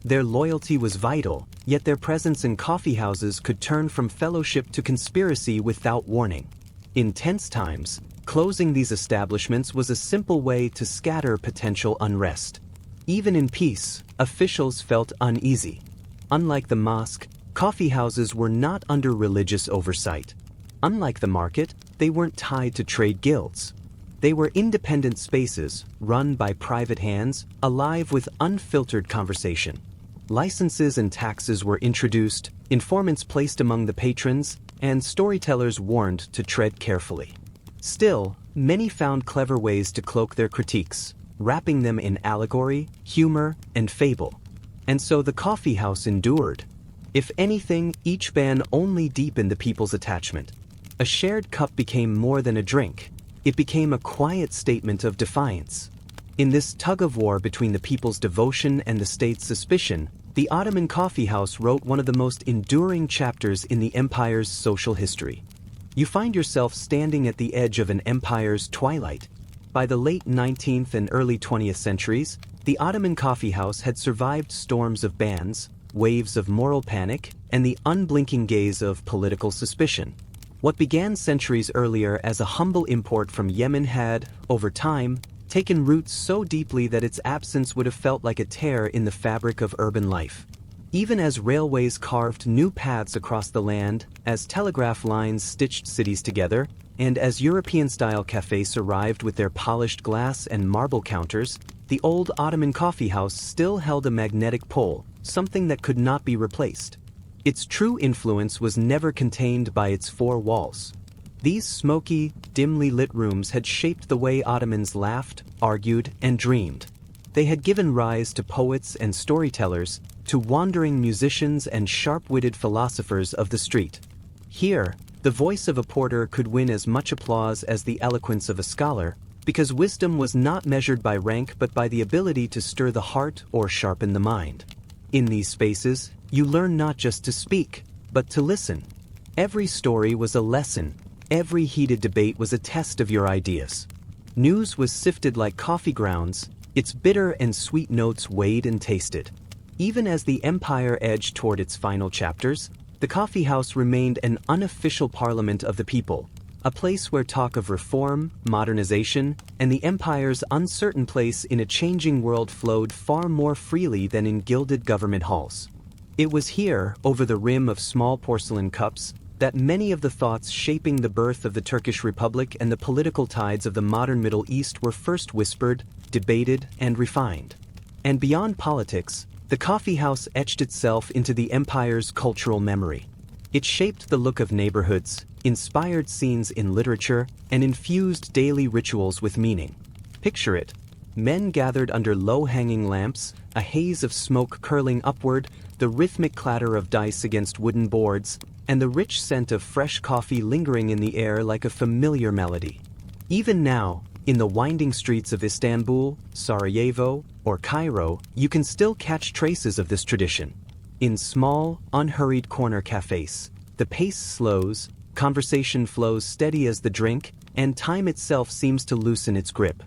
Their loyalty was vital, yet their presence in coffeehouses could turn from fellowship to conspiracy without warning. In tense times, closing these establishments was a simple way to scatter potential unrest. Even in peace, officials felt uneasy. Unlike the mosque, coffeehouses were not under religious oversight. Unlike the market, they weren't tied to trade guilds. They were independent spaces, run by private hands, alive with unfiltered conversation. Licenses and taxes were introduced, informants placed among the patrons, and storytellers warned to tread carefully. Still, many found clever ways to cloak their critiques, wrapping them in allegory, humor, and fable. And so the coffeehouse endured. If anything, each ban only deepened the people's attachment. A shared cup became more than a drink. It became a quiet statement of defiance. In this tug-of-war between the people's devotion and the state's suspicion, the Ottoman coffeehouse wrote one of the most enduring chapters in the empire's social history. You find yourself standing at the edge of an empire's twilight. By the late 19th and early 20th centuries, the Ottoman coffeehouse had survived storms of bans, waves of moral panic, and the unblinking gaze of political suspicion. What began centuries earlier as a humble import from Yemen had, over time, taken roots so deeply that its absence would have felt like a tear in the fabric of urban life. Even as railways carved new paths across the land, as telegraph lines stitched cities together, and as European-style cafes arrived with their polished glass and marble counters, the old Ottoman coffee house still held a magnetic pull, something that could not be replaced. Its true influence was never contained by its four walls. These smoky, dimly lit rooms had shaped the way Ottomans laughed, argued, and dreamed. They had given rise to poets and storytellers, to wandering musicians and sharp-witted philosophers of the street. Here, the voice of a porter could win as much applause as the eloquence of a scholar, because wisdom was not measured by rank but by the ability to stir the heart or sharpen the mind. In these spaces, you learn not just to speak, but to listen. Every story was a lesson. Every heated debate was a test of your ideas. News was sifted like coffee grounds, its bitter and sweet notes weighed and tasted. Even as the empire edged toward its final chapters, the coffee house remained an unofficial parliament of the people, a place where talk of reform, modernization, and the empire's uncertain place in a changing world flowed far more freely than in gilded government halls. It was here, over the rim of small porcelain cups, that many of the thoughts shaping the birth of the Turkish Republic and the political tides of the modern Middle East were first whispered, debated, and refined. And beyond politics, the coffee house etched itself into the empire's cultural memory. It shaped the look of neighborhoods, inspired scenes in literature, and infused daily rituals with meaning. Picture it. Men gathered under low-hanging lamps, a haze of smoke curling upward, the rhythmic clatter of dice against wooden boards, and the rich scent of fresh coffee lingering in the air like a familiar melody. Even now, in the winding streets of Istanbul, Sarajevo, or Cairo, you can still catch traces of this tradition. In small, unhurried corner cafes, the pace slows, conversation flows steady as the drink, and time itself seems to loosen its grip.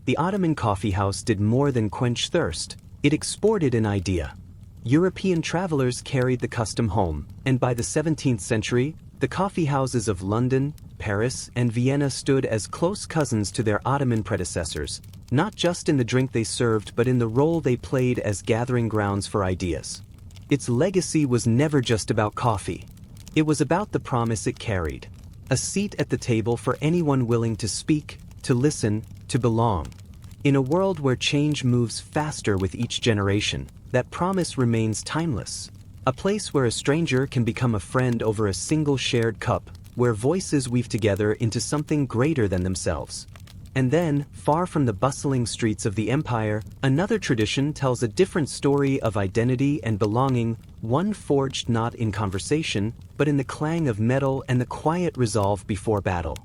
The Ottoman coffee house did more than quench thirst, it exported an idea. European travelers carried the custom home, and by the 17th century, the coffee houses of London, Paris, and Vienna stood as close cousins to their Ottoman predecessors, not just in the drink they served but in the role they played as gathering grounds for ideas. Its legacy was never just about coffee. It was about the promise it carried: a seat at the table for anyone willing to speak, to listen, to belong. In a world where change moves faster with each generation, that promise remains timeless. A place where a stranger can become a friend over a single shared cup, where voices weave together into something greater than themselves. And then, far from the bustling streets of the empire, another tradition tells a different story of identity and belonging, one forged not in conversation, but in the clang of metal and the quiet resolve before battle.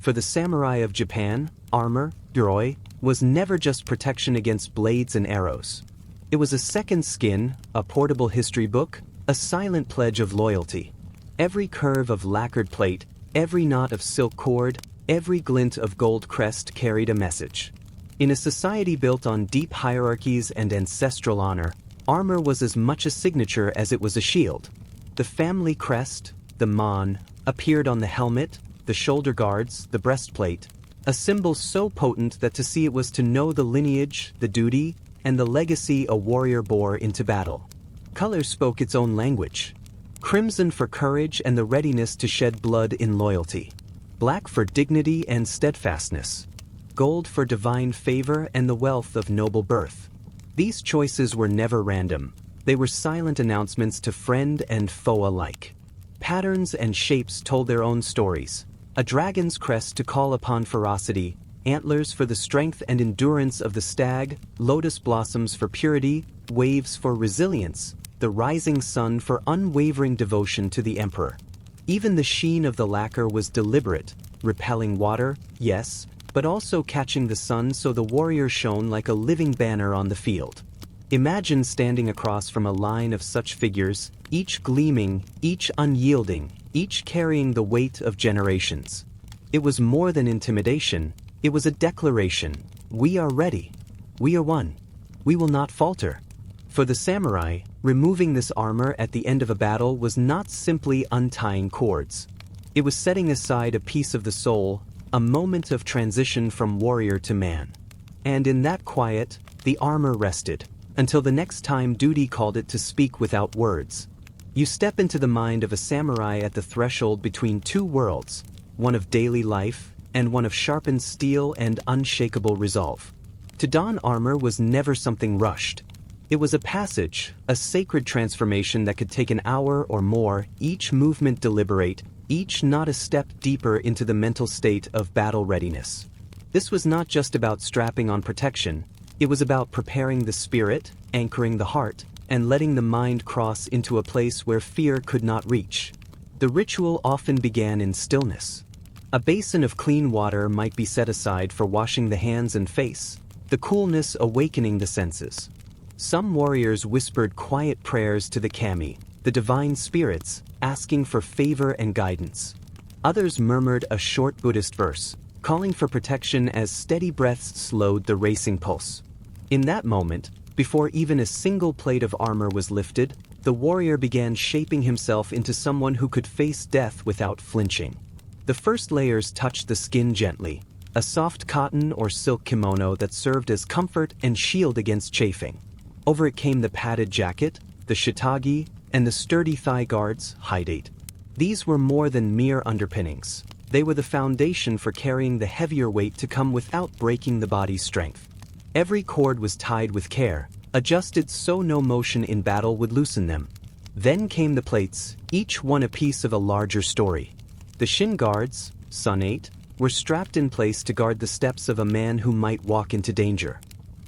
For the samurai of Japan, armor, yoroi, was never just protection against blades and arrows. It was a second skin, a portable history book, a silent pledge of loyalty. Every curve of lacquered plate, every knot of silk cord, every glint of gold crest carried a message. In a society built on deep hierarchies and ancestral honor, armor was as much a signature as it was a shield. The family crest, the mon, appeared on the helmet, the shoulder guards, the breastplate, a symbol so potent that to see it was to know the lineage, the duty, and the legacy a warrior bore into battle. Color spoke its own language. Crimson for courage and the readiness to shed blood in loyalty. Black for dignity and steadfastness. Gold for divine favor and the wealth of noble birth. These choices were never random. They were silent announcements to friend and foe alike. Patterns and shapes told their own stories. A dragon's crest to call upon ferocity, antlers for the strength and endurance of the stag, lotus blossoms for purity, waves for resilience, the rising sun for unwavering devotion to the emperor. Even the sheen of the lacquer was deliberate, repelling water, yes, but also catching the sun so the warrior shone like a living banner on the field. Imagine standing across from a line of such figures, each gleaming, each unyielding, each carrying the weight of generations. It was more than intimidation. It was a declaration. We are ready. We are one. We will not falter. For the samurai, removing this armor at the end of a battle was not simply untying cords. It was setting aside a piece of the soul, a moment of transition from warrior to man. And in that quiet, the armor rested, until the next time duty called it to speak without words. You step into the mind of a samurai at the threshold between two worlds, one of daily life and one of sharpened steel and unshakable resolve. To don armor was never something rushed. It was a passage, a sacred transformation that could take an hour or more, each movement deliberate, each not a step deeper into the mental state of battle readiness. This was not just about strapping on protection, it was about preparing the spirit, anchoring the heart, and letting the mind cross into a place where fear could not reach. The ritual often began in stillness. A basin of clean water might be set aside for washing the hands and face, the coolness awakening the senses. Some warriors whispered quiet prayers to the kami, the divine spirits, asking for favor and guidance. Others murmured a short Buddhist verse, calling for protection as steady breaths slowed the racing pulse. In that moment, before even a single plate of armor was lifted, the warrior began shaping himself into someone who could face death without flinching. The first layers touched the skin gently, a soft cotton or silk kimono that served as comfort and shield against chafing. Over it came the padded jacket, the shitage, and the sturdy thigh guards, hidate. These were more than mere underpinnings. They were the foundation for carrying the heavier weight to come without breaking the body's strength. Every cord was tied with care, adjusted so no motion in battle would loosen them. Then came the plates, each one a piece of a larger story. The shin guards, sunate, were strapped in place to guard the steps of a man who might walk into danger.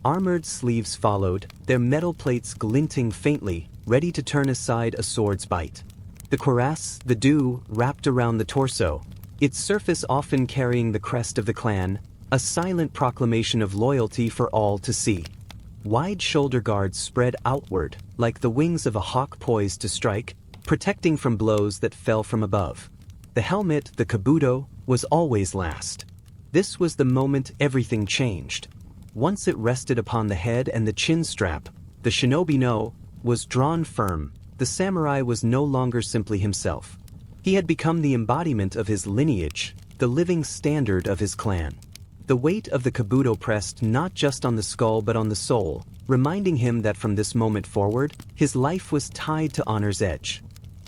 Armored sleeves followed, their metal plates glinting faintly, ready to turn aside a sword's bite. The cuirass, the dew, wrapped around the torso, its surface often carrying the crest of the clan, a silent proclamation of loyalty for all to see. Wide shoulder guards spread outward, like the wings of a hawk poised to strike, protecting from blows that fell from above. The helmet, the kabuto, was always last. This was the moment everything changed. Once it rested upon the head and the chin strap, the shinobi no was drawn firm. The samurai was no longer simply himself. He had become the embodiment of his lineage, the living standard of his clan. The weight of the kabuto pressed not just on the skull but on the soul, reminding him that from this moment forward, his life was tied to honor's edge.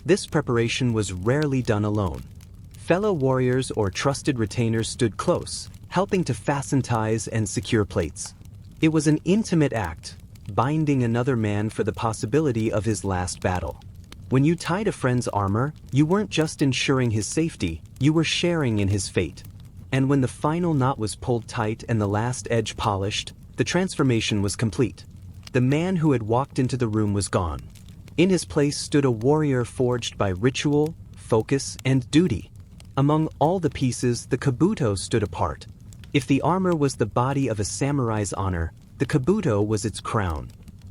This preparation was rarely done alone. Fellow warriors or trusted retainers stood close, helping to fasten ties and secure plates. It was an intimate act, binding another man for the possibility of his last battle. When you tied a friend's armor, you weren't just ensuring his safety, you were sharing in his fate. And when the final knot was pulled tight and the last edge polished, the transformation was complete. The man who had walked into the room was gone. In his place stood a warrior forged by ritual, focus, and duty. Among all the pieces, the kabuto stood apart. If the armor was the body of a samurai's honor, the kabuto was its crown.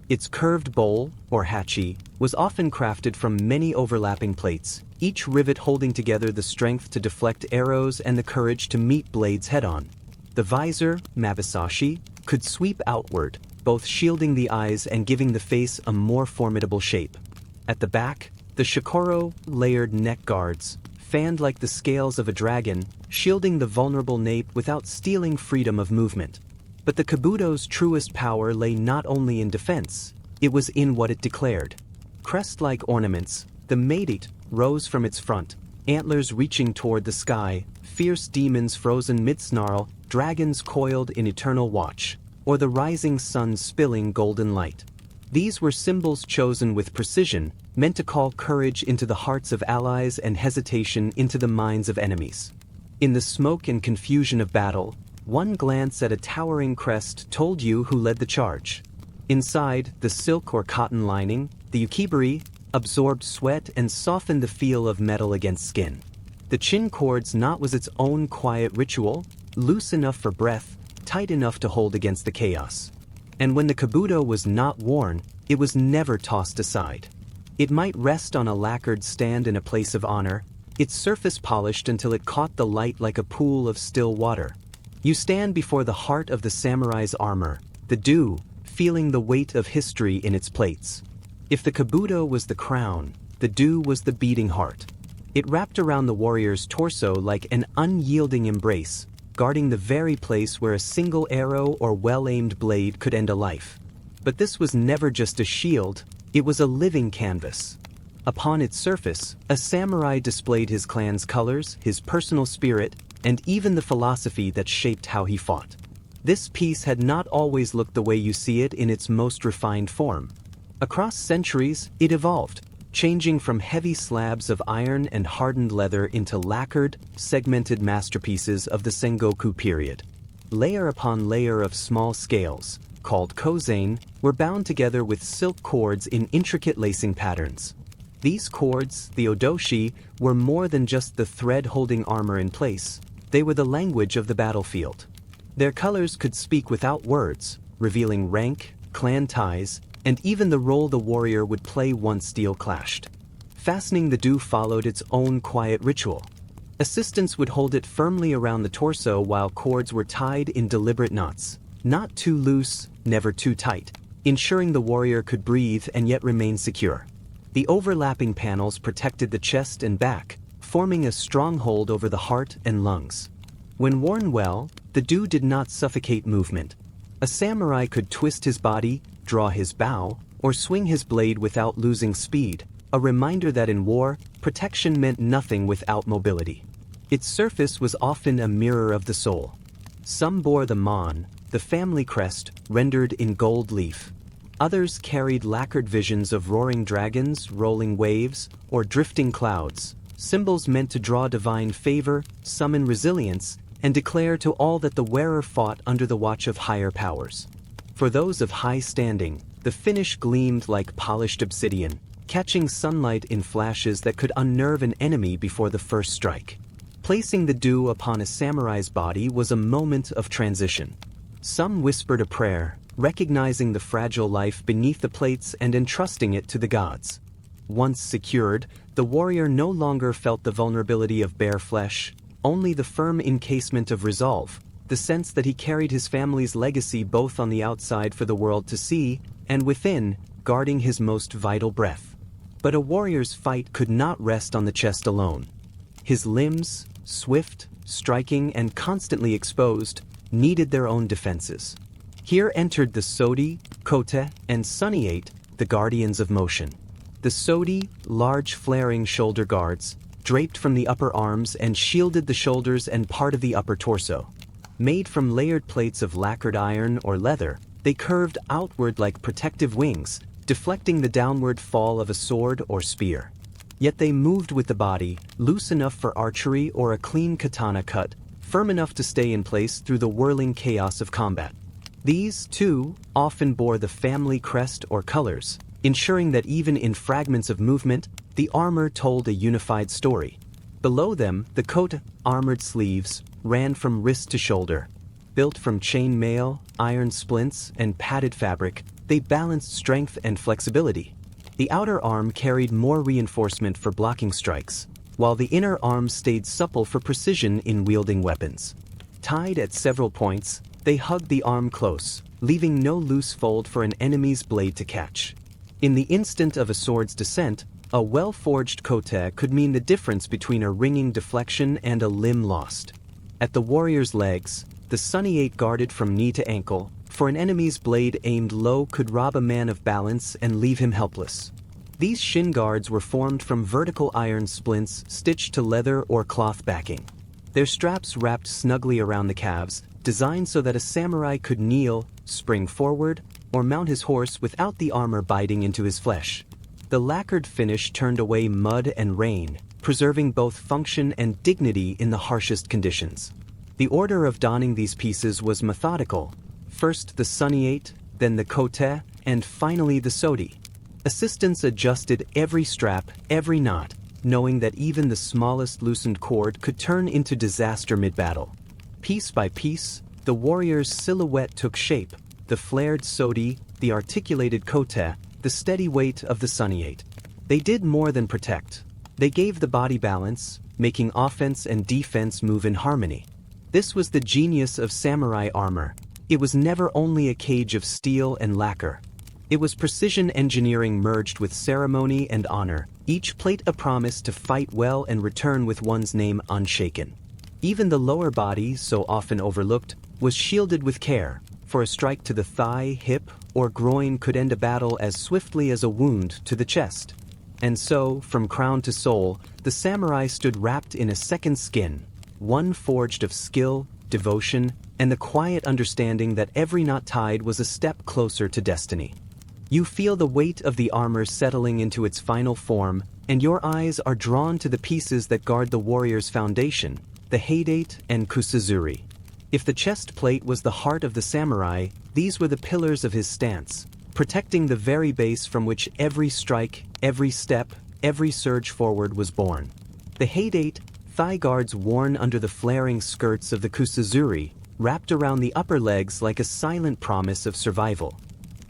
Its curved bowl, or hachi, was often crafted from many overlapping plates, each rivet holding together the strength to deflect arrows and the courage to meet blades head-on. The visor, mabisashi, could sweep outward, both shielding the eyes and giving the face a more formidable shape. At the back, the shikoro, layered neck guards, fanned like the scales of a dragon, shielding the vulnerable nape without stealing freedom of movement. But the kabuto's truest power lay not only in defense, it was in what it declared. Crest-like ornaments, the maidite rose from its front, antlers reaching toward the sky, fierce demons frozen mid-snarl, dragons coiled in eternal watch, or the rising sun spilling golden light. These were symbols chosen with precision, meant to call courage into the hearts of allies and hesitation into the minds of enemies. In the smoke and confusion of battle, one glance at a towering crest told you who led the charge. Inside, the silk or cotton lining, the yukibari, absorbed sweat and softened the feel of metal against skin. The chin cord's knot was its own quiet ritual, loose enough for breath, tight enough to hold against the chaos. And when the kabuto was not worn, it was never tossed aside. It might rest on a lacquered stand in a place of honor, its surface polished until it caught the light like a pool of still water. You stand before the heart of the samurai's armor, the dew, feeling the weight of history in its plates. If the kabuto was the crown, the dew was the beating heart. It wrapped around the warrior's torso like an unyielding embrace, guarding the very place where a single arrow or well-aimed blade could end a life. But this was never just a shield, it was a living canvas. Upon its surface, a samurai displayed his clan's colors, his personal spirit, and even the philosophy that shaped how he fought. This piece had not always looked the way you see it in its most refined form. Across centuries, it evolved, changing from heavy slabs of iron and hardened leather into lacquered, segmented masterpieces of the Sengoku period. Layer upon layer of small scales, called kozain, were bound together with silk cords in intricate lacing patterns. These cords, the odoshi, were more than just the thread holding armor in place. They were the language of the battlefield. Their colors could speak without words, revealing rank, clan ties, and even the role the warrior would play once steel clashed. Fastening the do followed its own quiet ritual. Assistants would hold it firmly around the torso while cords were tied in deliberate knots, not too loose, never too tight, ensuring the warrior could breathe and yet remain secure. The overlapping panels protected the chest and back, forming a stronghold over the heart and lungs. When worn well, the do did not suffocate movement. A samurai could twist his body, draw his bow, or swing his blade without losing speed, a reminder that in war, protection meant nothing without mobility. Its surface was often a mirror of the soul. Some bore the mon, the family crest, rendered in gold leaf. Others carried lacquered visions of roaring dragons, rolling waves, or drifting clouds, symbols meant to draw divine favor, summon resilience, and declare to all that the wearer fought under the watch of higher powers. For those of high standing, the finish gleamed like polished obsidian, catching sunlight in flashes that could unnerve an enemy before the first strike. Placing the do upon a samurai's body was a moment of transition. Some whispered a prayer, recognizing the fragile life beneath the plates and entrusting it to the gods. Once secured, the warrior no longer felt the vulnerability of bare flesh, only the firm encasement of resolve, the sense that he carried his family's legacy both on the outside for the world to see, and within, guarding his most vital breath. But a warrior's fight could not rest on the chest alone. His limbs, swift, striking, and constantly exposed, needed their own defenses. Here entered the sodi, kote, and sunniate, the guardians of motion. The sodi, large flaring shoulder guards, draped from the upper arms and shielded the shoulders and part of the upper torso. Made from layered plates of lacquered iron or leather, they curved outward like protective wings, deflecting the downward fall of a sword or spear. Yet they moved with the body, loose enough for archery or a clean katana cut, firm enough to stay in place through the whirling chaos of combat. These, too, often bore the family crest or colors, ensuring that even in fragments of movement, the armor told a unified story. Below them, the coat, armored sleeves, ran from wrist to shoulder. Built from chain mail, iron splints, and padded fabric, they balanced strength and flexibility. The outer arm carried more reinforcement for blocking strikes, while the inner arm stayed supple for precision in wielding weapons. Tied at several points, they hugged the arm close, leaving no loose fold for an enemy's blade to catch. In the instant of a sword's descent, a well-forged kote could mean the difference between a ringing deflection and a limb lost. At the warrior's legs, the sunniate guarded from knee to ankle, for an enemy's blade aimed low could rob a man of balance and leave him helpless. These shin guards were formed from vertical iron splints stitched to leather or cloth backing. Their straps wrapped snugly around the calves, designed so that a samurai could kneel, spring forward, or mount his horse without the armor biting into his flesh. The lacquered finish turned away mud and rain, preserving both function and dignity in the harshest conditions. The order of donning these pieces was methodical. First the sunniate, then the kote, and finally the sodi. Assistants adjusted every strap, every knot, knowing that even the smallest loosened cord could turn into disaster mid-battle. Piece by piece, the warrior's silhouette took shape, the flared sodi, the articulated kote, the steady weight of the sunniate. They did more than protect. They gave the body balance, making offense and defense move in harmony. This was the genius of samurai armor. It was never only a cage of steel and lacquer. It was precision engineering merged with ceremony and honor, each plate a promise to fight well and return with one's name unshaken. Even the lower body, so often overlooked, was shielded with care, for a strike to the thigh, hip, or groin could end a battle as swiftly as a wound to the chest. And so, from crown to sole, the samurai stood wrapped in a second skin, one forged of skill, devotion, and the quiet understanding that every knot tied was a step closer to destiny. You feel the weight of the armor settling into its final form, and your eyes are drawn to the pieces that guard the warrior's foundation, the Haidate and Kusazuri. If the chest plate was the heart of the samurai, these were the pillars of his stance, protecting the very base from which every strike, every step, every surge forward was born. The Haidate, thigh guards worn under the flaring skirts of the Kusazuri, wrapped around the upper legs like a silent promise of survival.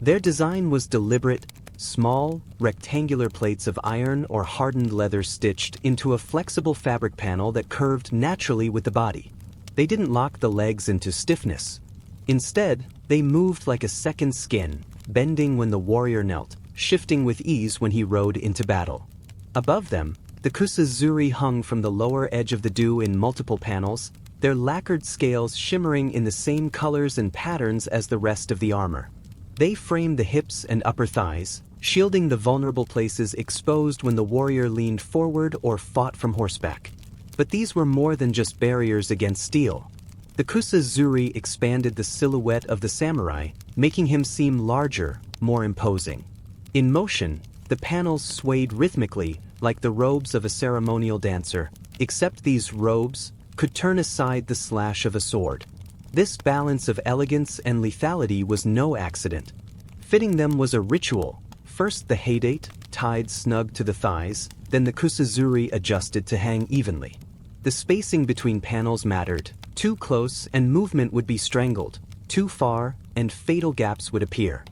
Their design was deliberate, small, rectangular plates of iron or hardened leather stitched into a flexible fabric panel that curved naturally with the body. They didn't lock the legs into stiffness. Instead, they moved like a second skin, bending when the warrior knelt, shifting with ease when he rode into battle. Above them, the Kusazuri hung from the lower edge of the do in multiple panels, their lacquered scales shimmering in the same colors and patterns as the rest of the armor. They framed the hips and upper thighs, shielding the vulnerable places exposed when the warrior leaned forward or fought from horseback. But these were more than just barriers against steel. The Kusazuri expanded the silhouette of the samurai, making him seem larger, more imposing. In motion, the panels swayed rhythmically, like the robes of a ceremonial dancer, except these robes could turn aside the slash of a sword. This balance of elegance and lethality was no accident. Fitting them was a ritual. First the Haidate, tied snug to the thighs, then the Kusazuri adjusted to hang evenly. The spacing between panels mattered. Too close and movement would be strangled. Too far and fatal gaps would appear.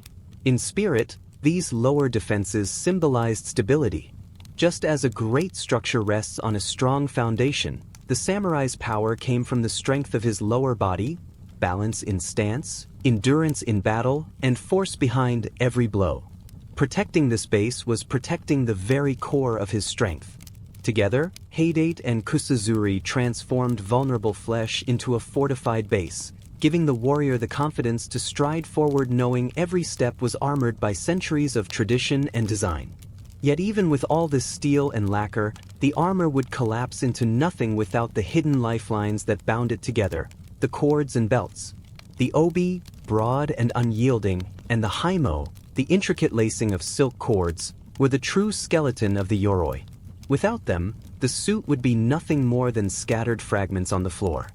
In spirit, these lower defenses symbolized stability. Just as a great structure rests on a strong foundation, the samurai's power came from the strength of his lower body, balance in stance, endurance in battle, and force behind every blow. Protecting this base was protecting the very core of his strength. Together, Haidate and Kusazuri transformed vulnerable flesh into a fortified base, giving the warrior the confidence to stride forward knowing every step was armored by centuries of tradition and design. Yet even with all this steel and lacquer, the armor would collapse into nothing without the hidden lifelines that bound it together, the cords and belts. The obi, broad and unyielding, and the haimo, the intricate lacing of silk cords, were the true skeleton of the yoroi. Without them, the suit would be nothing more than scattered fragments on the floor.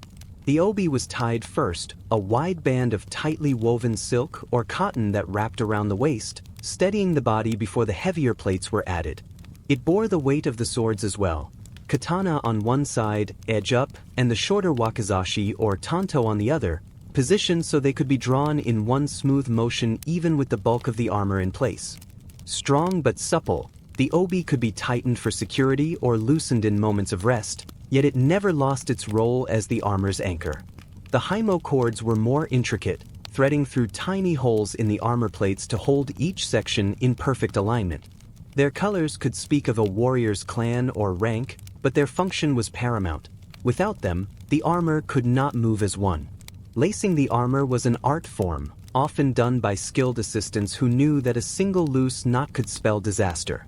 The obi was tied first, a wide band of tightly woven silk or cotton that wrapped around the waist, steadying the body before the heavier plates were added. It bore the weight of the swords as well. Katana on one side, edge up, and the shorter wakizashi or tanto on the other, positioned so they could be drawn in one smooth motion even with the bulk of the armor in place. Strong but supple, the obi could be tightened for security or loosened in moments of rest, yet it never lost its role as the armor's anchor. The haimo cords were more intricate, threading through tiny holes in the armor plates to hold each section in perfect alignment. Their colors could speak of a warrior's clan or rank, but their function was paramount. Without them, the armor could not move as one. Lacing the armor was an art form, often done by skilled assistants who knew that a single loose knot could spell disaster.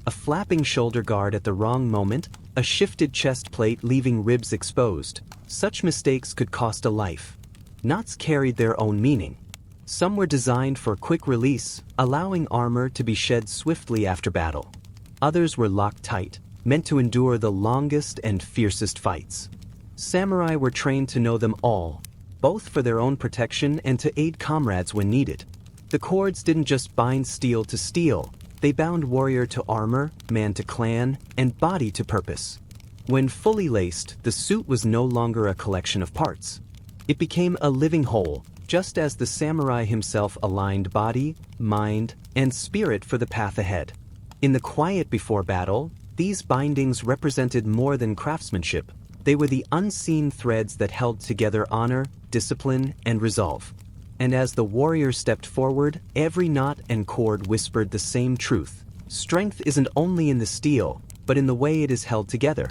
A flapping shoulder guard at the wrong moment, a shifted chest plate leaving ribs exposed. Such mistakes could cost a life. Knots carried their own meaning. Some were designed for quick release, allowing armor to be shed swiftly after battle. Others were locked tight, meant to endure the longest and fiercest fights. Samurai were trained to know them all, both for their own protection and to aid comrades when needed. The cords didn't just bind steel to steel, they bound warrior to armor, man to clan, and body to purpose. When fully laced, the suit was no longer a collection of parts. It became a living whole, just as the samurai himself aligned body, mind, and spirit for the path ahead. In the quiet before battle, these bindings represented more than craftsmanship. They were the unseen threads that held together honor, discipline, and resolve. And as the warrior stepped forward, every knot and cord whispered the same truth. Strength isn't only in the steel, but in the way it is held together.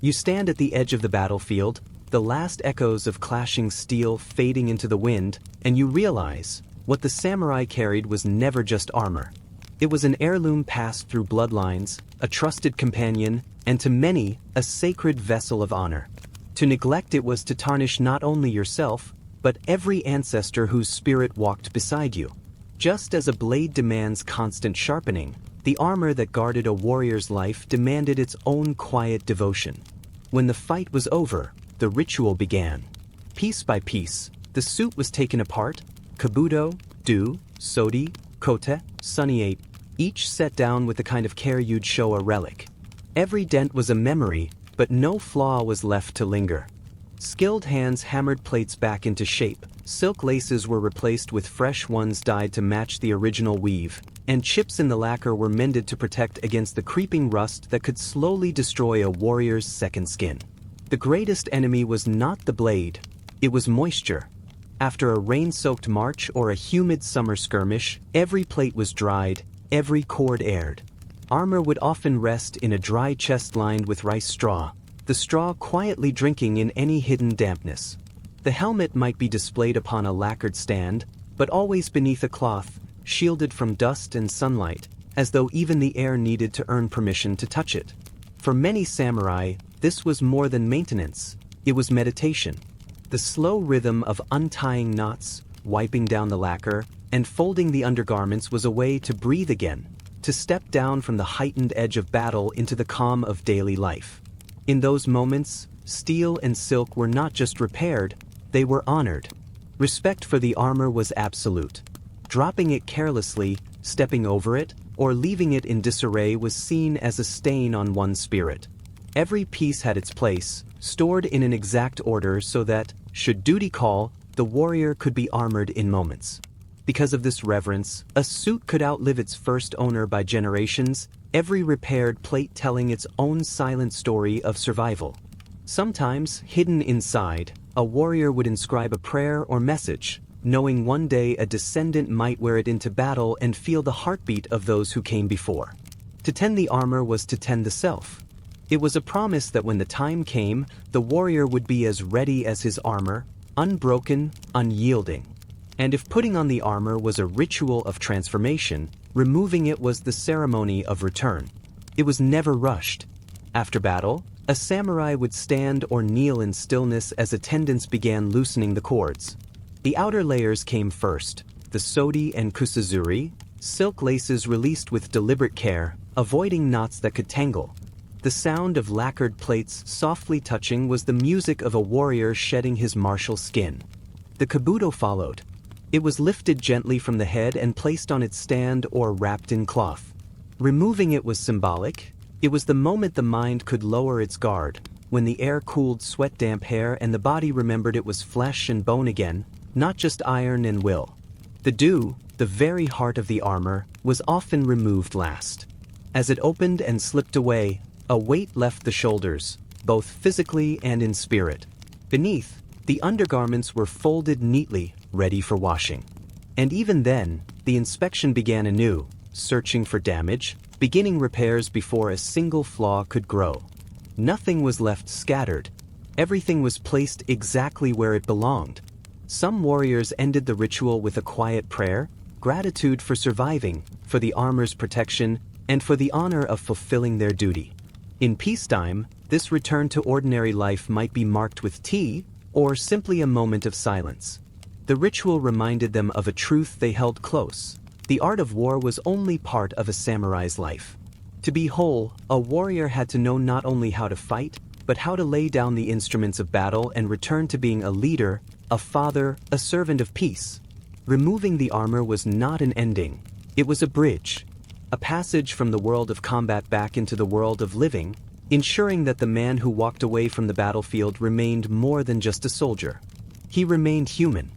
You stand at the edge of the battlefield, the last echoes of clashing steel fading into the wind, and you realize what the samurai carried was never just armor. It was an heirloom passed through bloodlines, a trusted companion, and to many, a sacred vessel of honor. To neglect it was to tarnish not only yourself, but every ancestor whose spirit walked beside you. Just as a blade demands constant sharpening, the armor that guarded a warrior's life demanded its own quiet devotion. When the fight was over, the ritual began. Piece by piece, the suit was taken apart, kabuto, do, sodi, kote, sunny, each set down with the kind of care you'd show a relic. Every dent was a memory, but no flaw was left to linger. Skilled hands hammered plates back into shape, silk laces were replaced with fresh ones dyed to match the original weave, and chips in the lacquer were mended to protect against the creeping rust that could slowly destroy a warrior's second skin. The greatest enemy was not the blade, it was moisture. After a rain-soaked march or a humid summer skirmish, every plate was dried, every cord aired. Armor would often rest in a dry chest lined with rice straw, the straw quietly drinking in any hidden dampness. The helmet might be displayed upon a lacquered stand, but always beneath a cloth, shielded from dust and sunlight, as though even the air needed to earn permission to touch it. For many samurai, this was more than maintenance, it was meditation. The slow rhythm of untying knots, wiping down the lacquer, and folding the undergarments was a way to breathe again, to step down from the heightened edge of battle into the calm of daily life. In those moments, steel and silk were not just repaired, they were honored. Respect for the armor was absolute. Dropping it carelessly, stepping over it, or leaving it in disarray was seen as a stain on one's spirit. Every piece had its place, stored in an exact order so that, should duty call, the warrior could be armored in moments. Because of this reverence, a suit could outlive its first owner by generations, every repaired plate telling its own silent story of survival. Sometimes, hidden inside, a warrior would inscribe a prayer or message, knowing one day a descendant might wear it into battle and feel the heartbeat of those who came before. To tend the armor was to tend the self. It was a promise that when the time came, the warrior would be as ready as his armor, unbroken, unyielding. And if putting on the armor was a ritual of transformation, removing it was the ceremony of return. It was never rushed. After battle, a samurai would stand or kneel in stillness as attendants began loosening the cords. The outer layers came first, the sodi and kusazuri, silk laces released with deliberate care, avoiding knots that could tangle. The sound of lacquered plates softly touching was the music of a warrior shedding his martial skin. The kabuto followed. It was lifted gently from the head and placed on its stand or wrapped in cloth. Removing it was symbolic. It was the moment the mind could lower its guard, when the air cooled sweat-damp hair and the body remembered it was flesh and bone again, not just iron and will. The do, the very heart of the armor, was often removed last. As it opened and slipped away, a weight left the shoulders, both physically and in spirit. Beneath, the undergarments were folded neatly, ready for washing. And even then, the inspection began anew, searching for damage, beginning repairs before a single flaw could grow. Nothing was left scattered. Everything was placed exactly where it belonged. Some warriors ended the ritual with a quiet prayer, gratitude for surviving, for the armor's protection, and for the honor of fulfilling their duty. In peacetime, this return to ordinary life might be marked with tea, or simply a moment of silence. The ritual reminded them of a truth they held close. The art of war was only part of a samurai's life. To be whole, a warrior had to know not only how to fight, but how to lay down the instruments of battle and return to being a leader, a father, a servant of peace. Removing the armor was not an ending. It was a bridge, a passage from the world of combat back into the world of living, ensuring that the man who walked away from the battlefield remained more than just a soldier. He remained human.